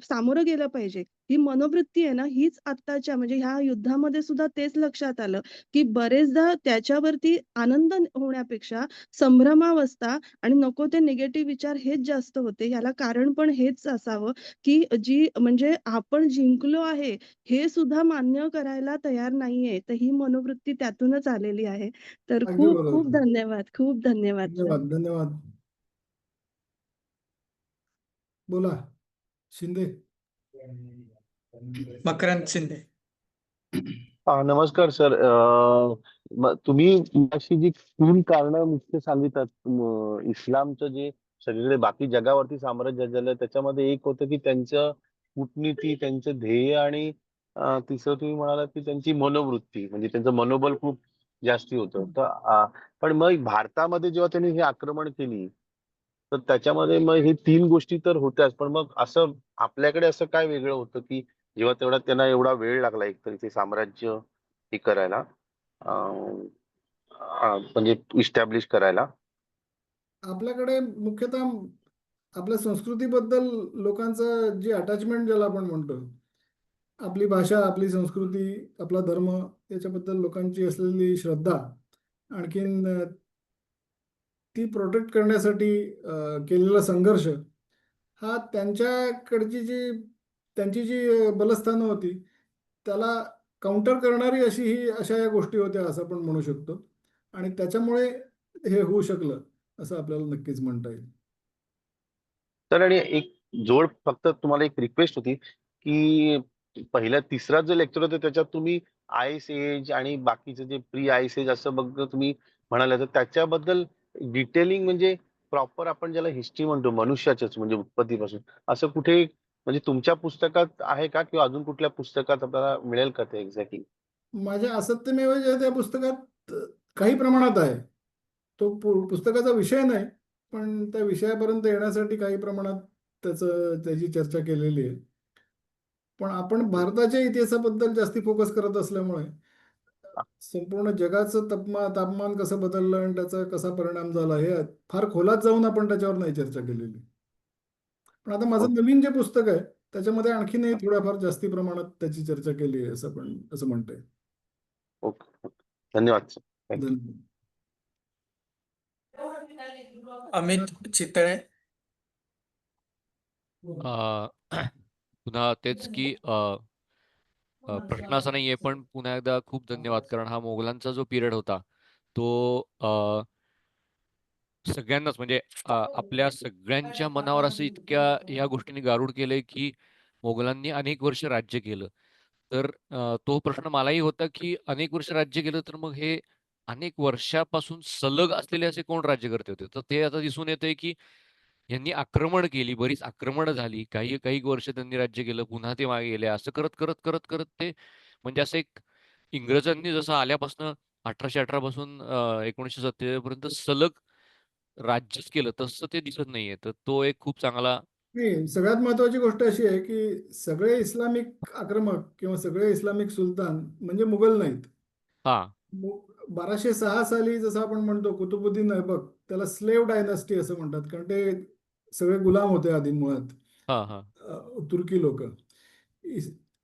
सामोरं गेलं पाहिजे. ही मनोवृत्ती आहे ना, हीच आत्ताच्या म्हणजे ह्या युद्धामध्ये सुद्धा तेच लक्षात आलं, की बरेचदा त्याच्यावरती आनंद होण्यापेक्षा संभ्रमावस्था आणि नको ते निगेटिव्ह विचार हेच जास्त होते. ह्याला कारण पण हेच असावं, की जी म्हणजे आपण जिंकलो आहे, हे सुद्धा मान्य करायला तयार नाहीये. तर ही मनोवृत्ती त्यातूनच आलेली आहे. तर अगदी खूप खूप बरोबर. धन्यवाद. खूप धन्यवाद सर. धन्यवाद, धन्यवाद. बोला, शिंदे. मकरंद शिंदे. नमस्कार सर. तुम्ही अशी जी 3 कारणं मुख्य सांगितलं, इस्लामचं जे सगळीकडे बाकी जगावरती साम्राज्य झालं त्याच्यामध्ये एक होतं की त्यांचं कूटनीती, त्यांचं ध्येय आणि तिसरं तुम्ही म्हणालात की त्यांची मनोवृत्ती म्हणजे त्यांचं मनोबल खूप जास्ती होतं. तर पण मग भारतामध्ये जेव्हा त्यांनी हे आक्रमण केली, तर त्याच्यामध्ये मग हे 3 गोष्टी तर होत्याच. पण मग असं आपल्याकडे असं काय वेगळं होतं की जेव्हा तेवढा त्यांना एवढा वेळ लागला एकतर ते साम्राज्य हे करायला, अं, म्हणजे इस्टॅब्लिश करायला. आपल्याकडे मुख्यतः आपल्या संस्कृतीबद्दल लोकांचं जी अटॅचमेंट ज्याला आपण म्हणतो, आपली भाषा, आपली संस्कृती, आपला धर्म याच्याबद्दल लोकांची असलेली श्रद्धा, आणखीन ती प्रोटेक्ट करण्यासाठी केलेला संघर्ष, हा त्यांची जी बलस्थानं होती, त्याला काउंटर करणारी अशा या गोष्टी होत्या असं आपण म्हणू शकतो. आणि त्याच्यामुळे हे होऊ शकलं असं आपल्याला नक्कीच म्हणता येईल. तर आणि एक जोड फक्त तुम्हाला एक रिक्वेस्ट होती की पहिला तिसरा जो लेक्चर होता त्याच्यात तुम्ही आयस एज आणि बाकीचे जे प्री आयस एज असं बघ तुम्ही म्हणाले, तर त्याच्याबद्दल डिटेलिंग म्हणजे प्रॉपर आपण ज्याला हिस्ट्री म्हणतो मनुष्याच्याच म्हणजे उत्पत्तीपासून असं कुठे म्हणजे तुमच्या पुस्तकात आहे का किंवा अजून कुठल्या पुस्तकात आपल्याला मिळेल का ते एक्झॅक्टली? माझ्या असत्यमेव जयते या पुस्तकात काही प्रमाणात आहे. तो पुस्तकाचा विषय नाही, पण त्या विषयापर्यंत येण्यासाठी काही प्रमाणात त्याची चर्चा केलेली आहे. पण आपण भारताच्या इतिहासाबद्दल जास्ती फोकस करत असल्यामुळे संपूर्ण जगाचं तापमान कसं बदललं आणि त्याचा कसा परिणाम झाला हे फार खोलात जाऊन आपण त्याच्यावर नाही चर्चा केलेली. पण आता माझं नवीन जे पुस्तक आहे त्याच्यामध्ये आणखीनही थोड्याफार जास्ती प्रमाणात त्याची चर्चा केली आहे असं म्हणतंय. ओके. धन्यवाद सर. थँक्यू. धन्यवाद. अमित चितळे. अ, पुन्हा तेच की प्रश्न असा नाहीये पण पुन्हा एकदा खूप धन्यवाद कारण हा मोगलांचा जो पिरियड होता तो सगळ्यांनाच म्हणजे आपल्या सगळ्यांच्या मनावर असं इतक्या या गोष्टीने गारूड केलंय की मोगलांनी अनेक वर्ष राज्य केलं. तर तो प्रश्न मलाही होता की अनेक वर्ष राज्य केलं तर मग हे अनेक वर्षापासून सलग असलेले असे कोण राज्यकर्ते होते. तर ते आता दिसून येतंय की यांनी आक्रमण केली, बरीच आक्रमण झाली, काही काही वर्ष त्यांनी राज्य केलं, पुन्हा ते मागे गेले, असं करत करत करत करत ते म्हणजे असं एक इंग्रजांनी जसं आल्यापासून 1818 पासून 1947 पर्यंत सलग राज्यच केलं तसं ते दिसत नाहीये. तर तो एक खूप चांगला नाही, सगळ्यात महत्वाची गोष्ट अशी आहे की सगळे इस्लामिक आक्रमक किंवा सगळे इस्लामिक सुलतान म्हणजे मुघल नाहीत. हा 1206 साली जसं आपण म्हणतो कुतुबुद्दीन ऐबक, त्याला स्लेव्ह डायनास्टी असं म्हणतात, कारण ते सगळे गुलाम होते आधी मुळात. हा हा तुर्की लोक.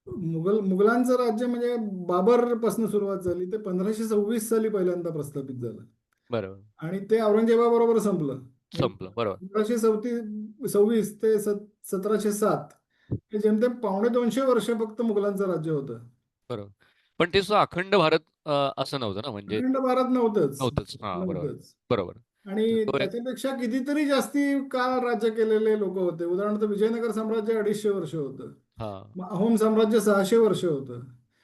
मुघलांचं राज्य म्हणजे बाबर पासून सुरुवात झाली. ते 1526 साली पहिल्यांदा प्रस्थापित झालं बरोबर आणि ते औरंगजेबाबरोबर संपलं. संपलं बरोबर 1526 ते 1707 हे जेमतेम 250 वर्ष फक्त मुघलांचं राज्य होतं. बरोबर. पण ते सुद्धा अखंड भारत असं नव्हतं ना, म्हणजे अखंड भारत नव्हतंच. नव्हतंच. हा बरोबर नव्हतंच. बरोबर. आणि तो एक त्याच्यापेक्षा कितीतरी जास्ती काळ राज्य केलेले लोक होते. उदाहरणार्थ विजयनगर साम्राज्य 250 वर्ष होतं. हा अहोम साम्राज्य 600 वर्ष होतं.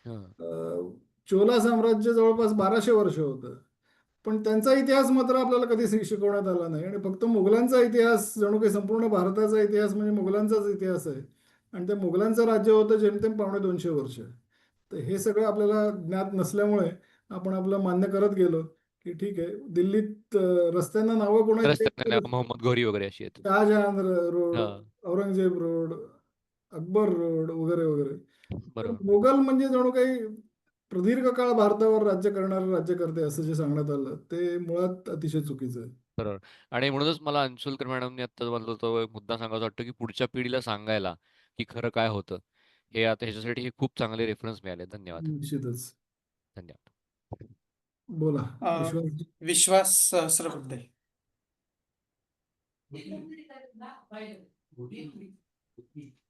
हा चोला साम्राज्य जवळपास 1200 वर्ष होतं. पण त्यांचा इतिहास मात्र आपल्याला कधी शिकवण्यात आला नाही आणि फक्त मुघलांचा इतिहास जणू काही संपूर्ण भारताचा इतिहास म्हणजे मुघलांचाच इतिहास आहे. आणि ते मुघलांचं राज्य होतं जेमतेम 250 वर्ष. तर हे सगळं आपल्याला ज्ञात नसल्यामुळे आपण आपलं मान्य करत गेलो की ठीक आहे. दिल्लीत रस्त्यांना नावं कोणाची आहेत रस्त्यात तर मोहम्मद घोरी वगैरे अशी आहेत. शहाजहान रोड, हा औरंगजेब रोड, अकबर रोड वगैरे वगैरे. तर बरोबर मोगल म्हणजे जणू काही प्रदीर्घ काळ भारतावर राज्य करणारे राज्यकर्ते असं जे सांगण्यात आलं ते मुळात अतिशय चुकीचं आहे. बरोबर. आणि म्हणूनच मला अंशुलकर मॅडमने आता मला तो एक मुद्दा सांगायचा वाटतो की पुढच्या पिढीला सांगायला की खरं काय होतं. हे आता ह्याच्यासाठी हे खूप चांगले रेफरन्स मिळाले. धन्यवाद. निश्चितच. धन्यवाद. बोला अं, विश्वास. विश्वास सहस्रबुद्धे.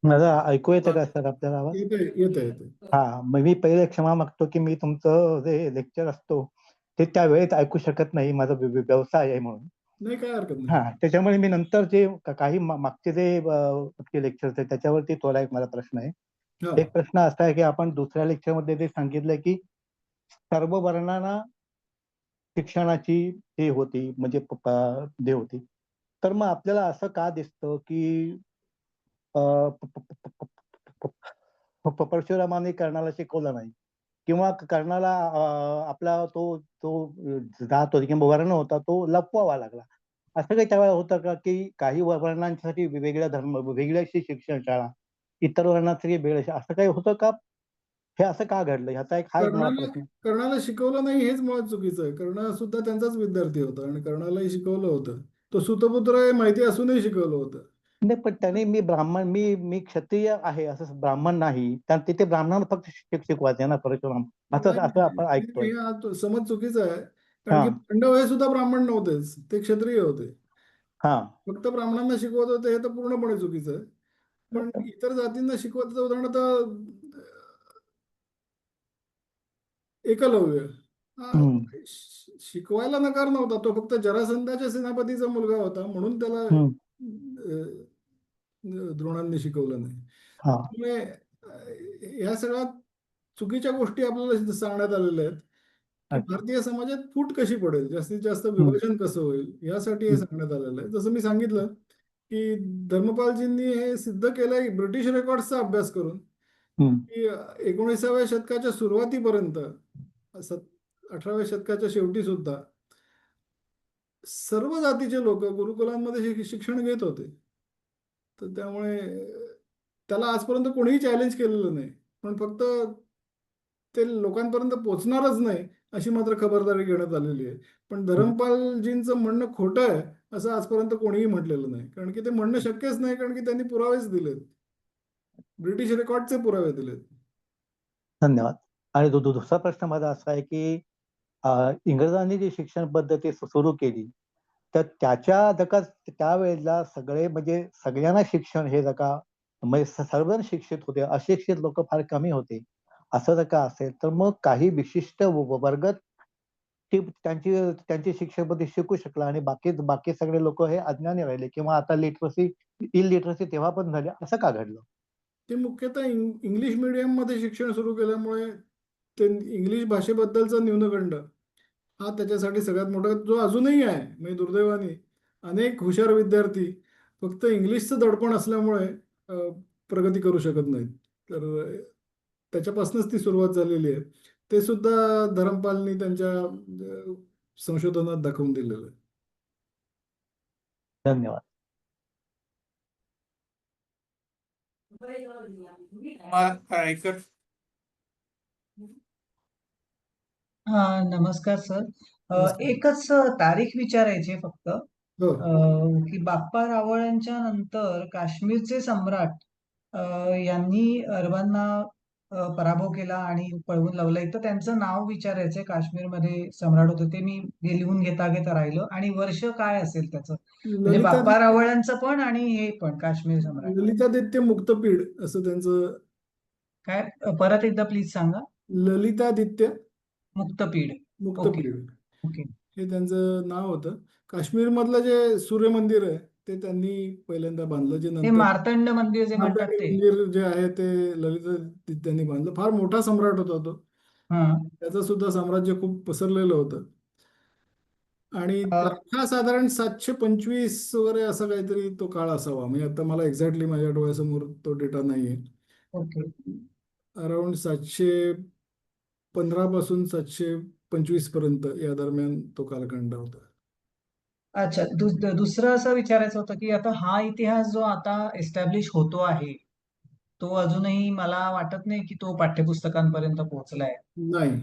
माझं ऐकू येतं का सर आपल्याला आवाज? येते येते येते. हा मग मी पहिले क्षमा मागतो की मी तुमचं जे लेक्चर असतो ते त्या वेळेत ऐकू शकत नाही. माझा व्यवसाय आहे म्हणून. नाही काय हरकत नाही. हा त्याच्यामुळे मी नंतर जे काही मागचे जे लेक्चर आहेत त्याच्यावरती थोडा एक मला प्रश्न आहे. हा एक प्रश्न असा आहे की आपण दुसऱ्या लेक्चर मध्ये जे सांगितलंय की सर्व वर्णांना शिक्षणाची हे होती म्हणजे हे होती. तर मग आपल्याला असं का दिसतं की परशुरामाने कर्णाला शिकवलं नाही किंवा कर्णाला आपला तो तो जात होता किंवा वर्ण होता तो लपवावा लागला. असं काही त्यावेळेला होतं का की काही वर्णांसाठी वेगवेगळ्या धर्म वेगळ्याशी शिक्षण शाळा, इतर वर्णासाठी वेगळं असं काही होतं का? हे असं का घडलं ह्याचा एक मला कर्णाला प्रश्न. कर्णाला शिकवलं नाही हेच मुळात चुकीचं आहे. कर्ण सुद्धा त्यांचाच विद्यार्थी होता आणि कर्णालाही शिकवलं होतं. तो सुतपुत्र आहे माहिती असूनही शिकवलं होतं. नाही पण त्याने मी ब्राह्मण मी क्षत्रिय आहे असं ब्राह्मण नाही तर तिथे ब्राह्मणांना फक्त शिकवायचे ना परशुराम असं असं आपण ऐकतोय. हा तो समज चुकीचा आहे. कारण हा की पांडव हे सुद्धा ब्राह्मण नव्हतेच. ते क्षत्रिय होते. हा फक्त ब्राह्मणांना शिकवत होते हे तर पूर्णपणे चुकीचं आहे. पण इतर जातींना शिकवत उदाहरणार्थ एकलव्य हा हम्म शिकवायला नकार नव्हता. तो फक्त जरासंधाच्या सेनापतीचा मुलगा होता म्हणून त्याला हम्म द्रोणांनी शिकवलं नाही. हा त्यामुळे या सगळ्या चुकीच्या गोष्टी आपल्याला सांगण्यात आलेल्या आहेत की अच्छा भारतीय समाजात फूट कशी पडेल, जास्तीत जास्त हम्म विभाजन कसं होईल यासाठी हे हम्म सांगण्यात आलेलं आहे. जसं मी सांगितलं की धर्मपालजींनी हे सिद्ध केलंय ब्रिटिश रेकॉर्ड्सचा अभ्यास करून हम्म की 19व्या शतकाच्या सुरुवातीपर्यंत 18व्या शतकाच्या शेवटी सुद्धा सर्व जातीचे लोक गुरुकुलांमध्ये शिक्षण घेत होते. तर त्यामुळे त्याला आजपर्यंत कोणीही चॅलेंज केलेलं नाही. पण फक्त ते लोकांपर्यंत पोहोचणारच नाही अशी मात्र खबरदारी घेण्यात आलेली आहे. पण धर्मपालजींचं म्हणणं खोटं आहे असं आजपर्यंत कोणीही म्हटलेलं नाही. कारण की ते म्हणणं शक्यच नाही. कारण की त्यांनी पुरावेच दिलेत. ब्रिटिश रेकॉर्डचे पुरावे दिलेत. धन्यवाद. आणि दुसरा प्रश्न माझा असा आहे की इंग्रजांनी जी शिक्षण पद्धती सुरू केली तर त्याच्या जका त्यावेळेला सगळे म्हणजे सगळ्यांना शिक्षण हे जका म्हणजे सर्वजण शिक्षित होते अशिक्षित लोक फार कमी होते असं जर का असेल तर मग काही विशिष्ट वर्ग त्यांची त्यांची शिक्षण पद्धती शिकू शकला आणि बाकी सगळे लोक हे अज्ञानी राहिले किंवा आता इलिटरसी तेव्हा पण झाली असं का घडलं? ते मुख्यतः इंग्लिश मीडियममध्ये शिक्षण सुरू केल्यामुळे ते इंग्लिश भाषेबद्दलचा न्यूनगंड हा त्याच्यासाठी सगळ्यात मोठा जो अजूनही आहे. म्हणजे दुर्दैवाने अनेक हुशार विद्यार्थी फक्त इंग्लिशचं दडपण असल्यामुळे प्रगती करू शकत नाहीत. तर त्याच्यापासूनच ती सुरुवात झालेली आहे. ते सुद्धा धरमपालनी त्यांच्या संशोधनात दाखवून दिलेलं आहे. धन्यवाद. ऐकत नमस्कार सर. नमस्कार. एकच तारीख विचारायची आहे फक्त. हो. की बाप्पा रावळांच्या नंतर काश्मीरचे सम्राट यांनी अरबांना पराभव केला आणि पळवून लावलं. इथं त्यांचं नाव विचारायचंय, काश्मीरमध्ये सम्राट होते ते. मी हे लिहून घेता घेता राहिलं. आणि वर्ष काय असेल त्याचं, म्हणजे बाप्पा ललितादित्य रावळांचं पण आणि हे पण काश्मीर सम्राट. ललितादित्य मुक्तपीड असं त्यांचं. काय परत एकदा प्लीज सांगा. ललितादित्य मुक्तपीड. Okay Muktapida okay. हे त्यांचं नाव होतं. काश्मीरमधलं जे सूर्य मंदिर आहे ते त्यांनी पहिल्यांदा बांधलं, जे ते नंतर मार्तंड मंदिर जे म्हणतात मार्तंड ते. मंदिर जे आहे ते ललितादित्यांनी बांधलं. फार मोठा सम्राट होता तो. हा. त्याचं सुद्धा साम्राज्य खूप पसरलेलं होतं. आणि तारखा साधारण 725 वगैरे असं काहीतरी तो काळ असावा. म्हणजे आता मला एक्झॅक्टली माझ्या डोळ्यासमोर तो डेटा नाहीये. ओके. अराउंड 715 पासून 725 पर्यंत या दरम्यान तो कालखंड होता. अच्छा, दुसरं असं विचारायचं होतं की आता हा इतिहास जो आता एस्टॅब्लिश होतो आहे, तो अजूनही मला वाटत नाही की तो पाठ्यपुस्तकांपर्यंत पोहोचलाय. नाही,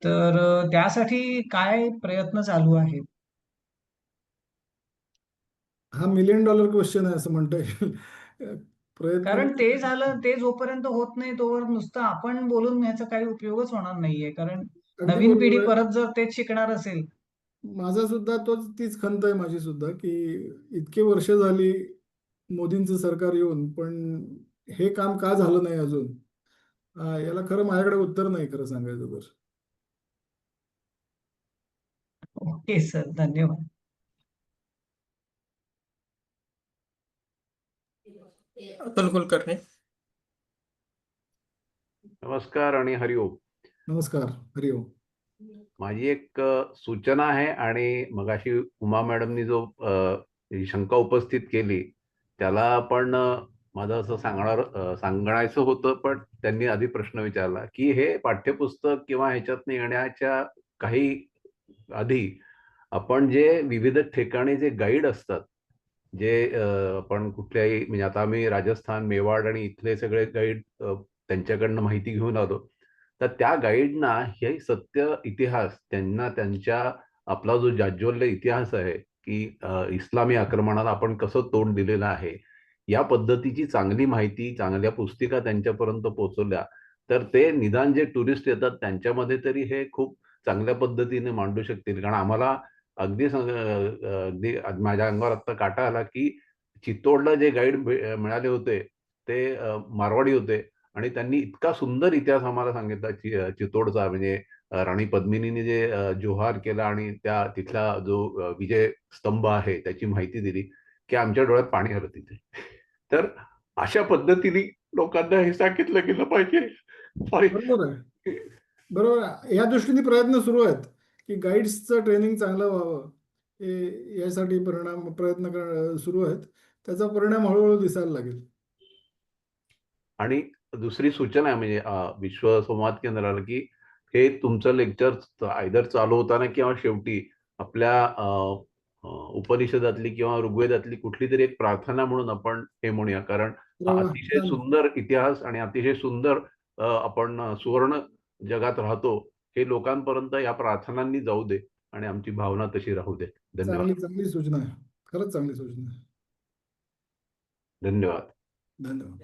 तर त्यासाठी काय प्रयत्न चालू आहेत? हा $1,000,000 क्वेश्चन आहे असं म्हणता येईल. प्रयत्न कारण ते झालं, ते जोपर्यंत होत नाही तोवर नुसतं आपण बोलून ह्याचा काही उपयोगच होणार नाहीये. कारण अगदी नवीन पिढी बरोबर आहे. परत जर तेच शिकणार असेल. माझा सुद्धा तीच खंत आहे माझी सुद्धा, की इतके वर्ष झाली मोदींचं सरकार येऊन, पण हे काम का झालं नाही अजून. याला खरं माझ्याकडे उत्तर नाही, खरं सांगायचं तर. ओके सर, धन्यवाद. अतुल कुलकर्णी. नमस्कार आणि हरिओम. नमस्कार, हरिओम. माझी एक सूचना आहे आणि मगाशी उमा मॅडमनी जो ही शंका उपस्थित केली त्याला आपण माझं असं सांगायचं होतं, पण त्यांनी आधी प्रश्न विचारला की हे पाठ्यपुस्तक किंवा ह्याच्यात येण्याच्या काही आधी आपण जे विविध ठिकाणी जे गाईड असतात, जे आपण कुठल्याही, म्हणजे आता आम्ही राजस्थान, मेवाड आणि इथले सगळे गाईड त्यांच्याकडनं माहिती घेऊन आलो. तर त्या गाईडना हे सत्य इतिहास त्यांना त्यांच्या आपला जो जाज्वल्य इतिहास आहे की इस्लामी आक्रमणाला आपण कसं तोंड दिलेलं आहे, या पद्धतीची चांगली माहिती, चांगल्या पुस्तिका त्यांच्यापर्यंत पोहोचवल्या तर ते निदान जे टुरिस्ट येतात त्यांच्यामध्ये तरी हे खूप चांगल्या पद्धतीने मांडू शकतील. कारण आम्हाला अगदी माझ्या अंगावर आत्ता काटा आला की चित्तोडला जे गाईड मिळाले होते ते मारवाडी होते आणि त्यांनी इतका सुंदर इतिहास आम्हाला सांगितला चित्तोडचा. म्हणजे राणी पद्मिनीने जे जोहार केला आणि त्या तिथला जो विजय स्तंभ आहे त्याची माहिती दिली की आमच्या डोळ्यात पाणी आलं तिथे. तर अशा पद्धतीने लोकांना हे सांगितलं गेलं पाहिजे. सॉरी. बरोबर आहे, बरोबर आहे. या दृष्टीने प्रयत्न सुरू आहेत की गाईड्सचं ट्रेनिंग चांगलं व्हावं, यासाठी प्रयत्न सुरू आहेत. त्याचा परिणाम हळूहळू दिसायला लागेल. आणि दुसरी सूचना आहे, म्हणजे विश्व संवाद केंद्राला, की हे तुमचं लेक्चर आयदर चालू होताना किंवा शेवटी आपल्या उपनिषदातली किंवा ऋग्वेदातली कुठली तरी एक प्रार्थना म्हणून आपण हे म्हणूया. कारण हा अतिशय चालेल. सुंदर इतिहास आणि अतिशय सुंदर आपण सुवर्ण जगात राहतो हे लोकांपर्यंत या प्रार्थनांनी जाऊ दे आणि आमची भावना तशी राहू दे. धन्यवाद. चांगली सूचना आहे, खरंच चांगली सूचना आहे. धन्यवाद. धन्यवाद.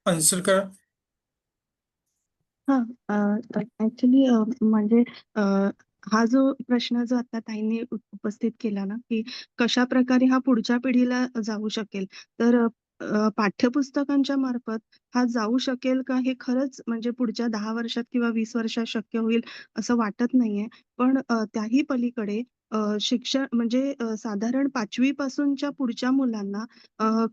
अंशुलकर. ऍक्च्युली म्हणजे हा जो प्रश्न जो आता ताईंनी उपस्थित केला ना, की कशा प्रकारे हा पुढच्या पिढीला जाऊ शकेल, तर पाठ्यपुस्तकांच्या मार्फत हा जाऊ शकेल का, हे खरंच म्हणजे पुढच्या 10 वर्षात किंवा 20 वर्षात शक्य होईल असं वाटत नाहीये. पण त्याही पलीकडे शिक्षण म्हणजे साधारण 5वी पासूनच्या पुढच्या मुलांना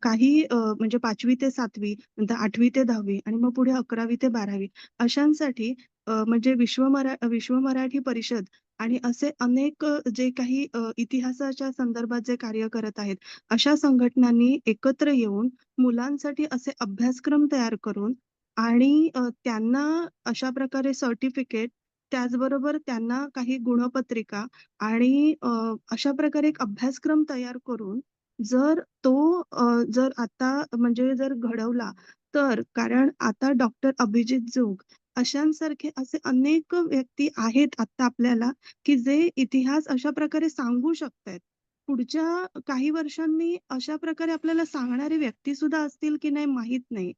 काही म्हणजे 5वी ते 7वी, नंतर 8वी ते 10वी आणि मग पुढे 11वी ते 12वी अशांसाठी म्हणजे विश्व मराठी परिषद आणि असे अनेक जे काही इतिहासाच्या संदर्भात जे कार्य करत आहेत, अशा संघटनांनी एकत्र येऊन मुलांसाठी असे अभ्यासक्रम तयार करून आणि त्यांना अशा प्रकारे सर्टिफिकेट, त्याचबरोबर त्यांना काही गुणपत्रिका आणि अशा प्रकारे एक अभ्यासक्रम तयार करून जर तो जर आता म्हणजे जर घडवला, तर कारण आता डॉक्टर अभिजित जोग अशांसारखे असे अनेक व्यक्ती आहेत आता आपल्याला, की जे इतिहास अशा प्रकारे सांगू शकतायत. पुढच्या काही वर्षांनी अशा प्रकारे आपल्याला सांगणारे व्यक्ती सुद्धा असतील की नाही माहीत नाही.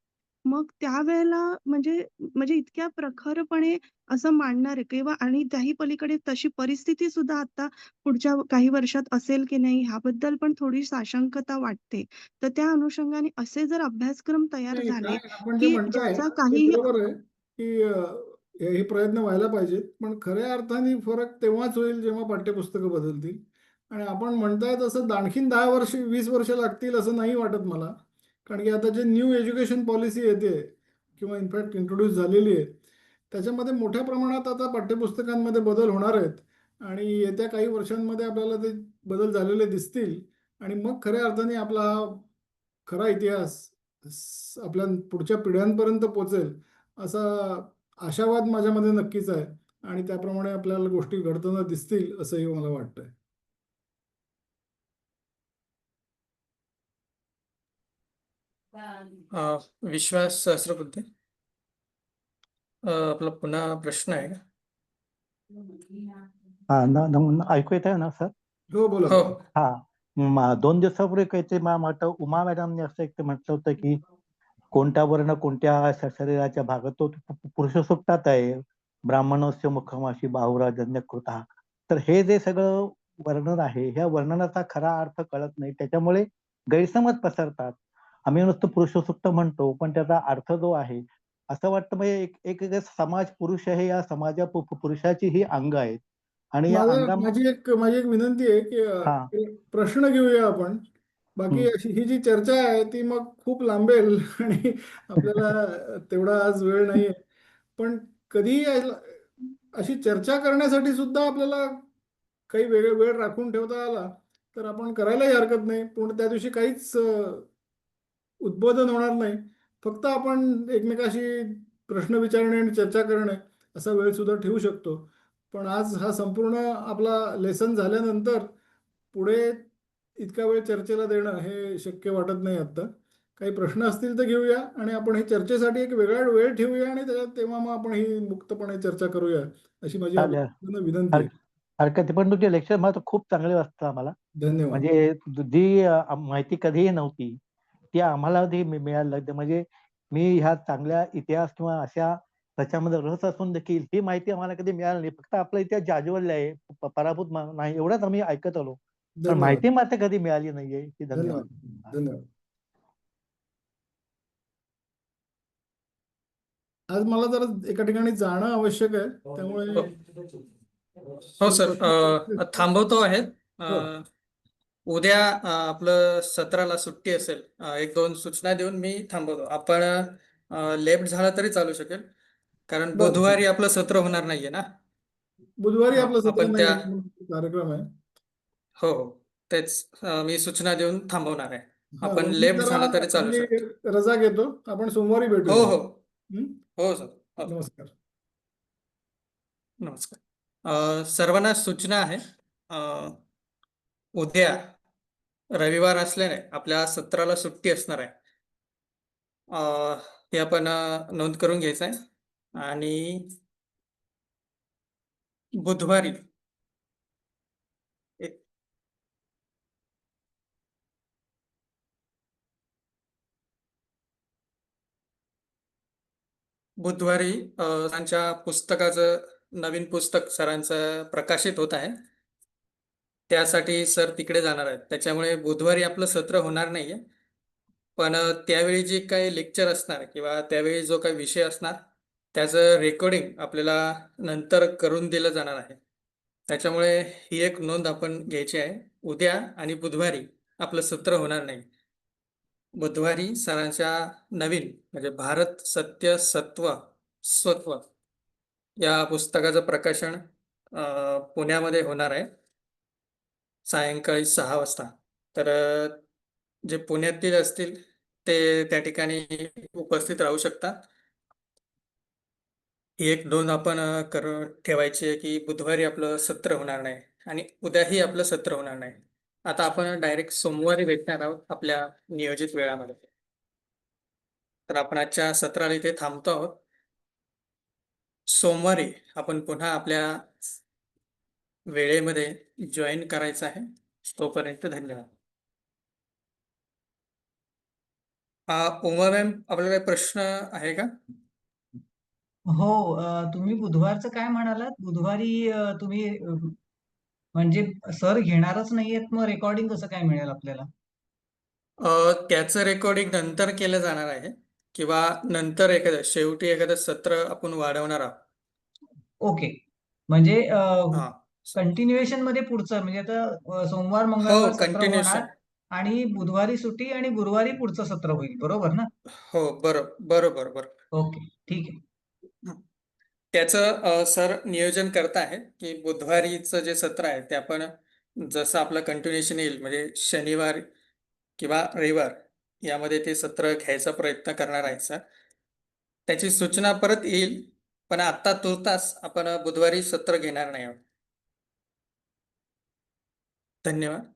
मग त्यावेळेला म्हणजे म्हणजे इतक्या प्रखरपणे असं मांडणारे किंवा आणि त्याही पलीकडे तशी परिस्थिती सुद्धा आता पुढच्या काही वर्षात असेल की नाही ह्याबद्दल पण थोडी साशंकता वाटते. तर त्या अनुषंगाने असे जर अभ्यासक्रम तयार नाही, झाले, काय आपण जे की म्हणताय ज्याचा ते काहीही बरोबर आहे की हे प्रयत्न व्हायला पाहिजेत, पण खऱ्या अर्थाने फरक तेव्हाच होईल जेव्हा पाठ्यपुस्तकं बदलतील. आणि आपण म्हणताय तसं आणखीन 10 वर्ष 20 वर्ष लागतील असं नाही वाटत मला. कारण की आता जे न्यू एज्युकेशन पॉलिसी येते किंवा इनफॅक्ट इंट्रोड्यूस झालेली आहे, त्याच्यामध्ये मोठ्या प्रमाणात आता पाठ्यपुस्तकांमध्ये बदल होणार आहेत. आणि येत्या काही वर्षांमध्ये आपल्याला ते बदल झालेले दिसतील. आणि मग खऱ्या अर्थाने आपला हा खरा इतिहास आपल्या पुढच्या पिढ्यांपर्यंत पोचेल असा आशावाद माझ्यामध्ये नक्कीच आहे. आणि त्याप्रमाणे आपल्याला गोष्टी घडताना दिसतील असंही मला वाटतंय. विश्वास सहस्रबुद्धे, आपला पुन्हा प्रश्न आहे का? हा ऐकू येत आहे ना सर? हो, बोला हो. बोला. हा 2 दिवसापूर्वी काहीतरी मला वाटतं उमा मॅडमने असं एक म्हटलं होतं की कोणत्या वर्ण कोणत्या शरीराच्या भागात तो पुरुष सुट्टात आहे, ब्राह्मणोस्य मुखमाशी बाहुराजन्य कृता. तर हे जे सगळं वर्णन आहे, ह्या वर्णनाचा खरा अर्थ कळत नाही, त्याच्यामुळे गैरसमज पसरतात. आम्ही नुसतं पुरुष सुट्ट म्हणतो, पण त्याचा अर्थ जो आहे असं वाटतं म्हणजे एक समाज पुरुष आहे, या समाजा पुरुषाची ही अंग आहेत आणि या माझी एक विनंती आहे की हा एक प्रश्न घेऊया आपण. बाकी अशी ही जी चर्चा आहे ती मग खूप लांबेल आणि आपल्याला तेवढा आज वेळ नाहीये. पण कधीही अशी चर्चा करण्यासाठी सुद्धा आपल्याला काही वेळ राखून ठेवता आला तर आपण करायलाही हरकत नाही. पण त्या दिवशी काहीच उद्बोधन होणार नाही. फक्त आपण एकमेकाशी प्रश्न विचारणे आणि चर्चा करणे असा वेळ सुद्धा ठेवू शकतो. पण आज हा संपूर्ण आपला लेसन झाल्यानंतर पुढे इतका वेळ चर्चेला देणं हे शक्य वाटत नाही आत्ता. काही प्रश्न असतील तर घेऊया आणि आपण हे चर्चेसाठी एक वेगळा वेळ ठेवूया आणि तेव्हा मग आपण ही मुक्तपणे चर्चा करूया अशी माझी चालेल. आपल्याला विनंती आहे. हरकत नाही. पण तुमचे लेक्चर मला खूप चांगले वाटतं आम्हाला. धन्यवाद. म्हणजे जी माहिती कधीही नव्हती ती आम्हाला ती मिळायला म्हणजे मी ह्या चांगल्या इतिहास किंवा अशा त्याच्यामध्ये रस असून देखील ही माहिती आम्हाला कधी मिळाली नाही. फक्त आपला इतिहास जाज्वल्य आहे, पराभूत नाही एवढंच आम्ही ऐकत आलो. पण धन्यवाद. माहिती मात्र कधी मिळाली नाहीये. ही धन्यवाद. धन्यवाद. धन्यवाद. आज मला जरा एका ठिकाणी जाणं आवश्यक आहे, त्यामुळे हो सर, थांबवतो आहे. हो. उद्या आपलं 17ला सुट्टी असेल. 1-2 सूचना देऊन मी थांबवतो. आपण लेफ्ट झाला तरी चालू शकेल, कारण बरं. बुधवारी आपलं सत्र होणार नाहीये ना. बुधवारी आपलं सत्र आपण नाही त्या आहे, कार्यक्रम आहे. हो तेच मी सूचना देऊन थांबवणार आहे. हा, आपण मी लेफ्ट जरा झाला तरी चालू आपली शकतो. रजा घेतो. आपण सोमवारी हो भेटूया. हो हं? हो सर. हो. नमस्कार. नमस्कार. सर्वांना सूचना आहे. उद्या रविवार असल्याने आपल्या सत्राला सुट्टी असणार आहे. हे आपण नोंद करून घ्यायचं आहे. आणि बुधवारी एक बुधवारी त्यांच्या पुस्तकाचं नवीन पुस्तक सरांचं प्रकाशित होत आहे. त्यासाठी सर तिकडे जाणार आहेत. त्याच्यामुळे बुधवारी आपलं सत्र होणार नाहीये. पण त्यावेळी जे काही लेक्चर असणार किंवा त्यावेळी जो काही विषय असणार त्याचं रेकॉर्डिंग आपल्याला नंतर करून दिलं जाणार आहे. त्याच्यामुळे ही एक नोंद आपण घ्यायची आहे. उद्या आणि बुधवारी आपलं सत्र होणार नाही. बुधवारी सरांच्या नवीन म्हणजे भारत सत्य सत्व स्वत्व या पुस्तकाचं प्रकाशन पुण्यामध्ये होणार आहे सायंकाळी 6 वाजता. तर जे पुण्यातील असतील ते त्या ठिकाणी उपस्थित राहू शकतात. ही एक नोंद आपण करून ठेवायची आहे की बुधवारी आपलं सत्र होणार नाही आणि उद्याही आपलं सत्र होणार नाही. आता आपण डायरेक्ट सोमवारी भेटणार आहोत आपल्या नियोजित वेळामध्ये. तर आपण आजच्या सत्राला इथे थांबतो आहोत. सोमवारी आपण पुन्हा आपल्या वेळेमध्ये जॉईन करायचं आहे. तोपर्यंत धन्यवाद. उमा मॅम, आपल्याला काही प्रश्न आहे का? हो, तुम्ही बुधवारचं काय म्हणालात? बुधवारी तुम्ही म्हणजे सर घेणारच नाहीयेत, मग रेकॉर्डिंग कसं काय मिळेल आपल्याला? त्याचं रेकॉर्डिंग नंतर केलं जाणार आहे किंवा नंतर शेवटी एखादं सत्र आपण वाढवणार आहोत. ओके. म्हणजे हा कंटिन्युएशन मध्ये पुढचं म्हणजे आता सोमवार मंगळवार हो, सत्र होणार कंटिन्युएशन. आणि बुधवारी सुट्टी आणि गुरुवारी पुढचं सत्र होईल, बरोबर ना? हो, बरोबर. ओके, ठीक आहे. त्याचं सर नियोजन करत आहे की बुधवारीचं जे सत्र आहे ते आपण जसं आपलं कंटिन्युएशन येईल म्हणजे शनिवार किंवा रविवार यामध्ये ते सत्र घ्यायचा प्रयत्न करणार आहे सर. त्याची सूचना परत येईल, पण आता तुर्तास आपण बुधवारी सत्र घेणार नाही आहोत. धन्यवाद.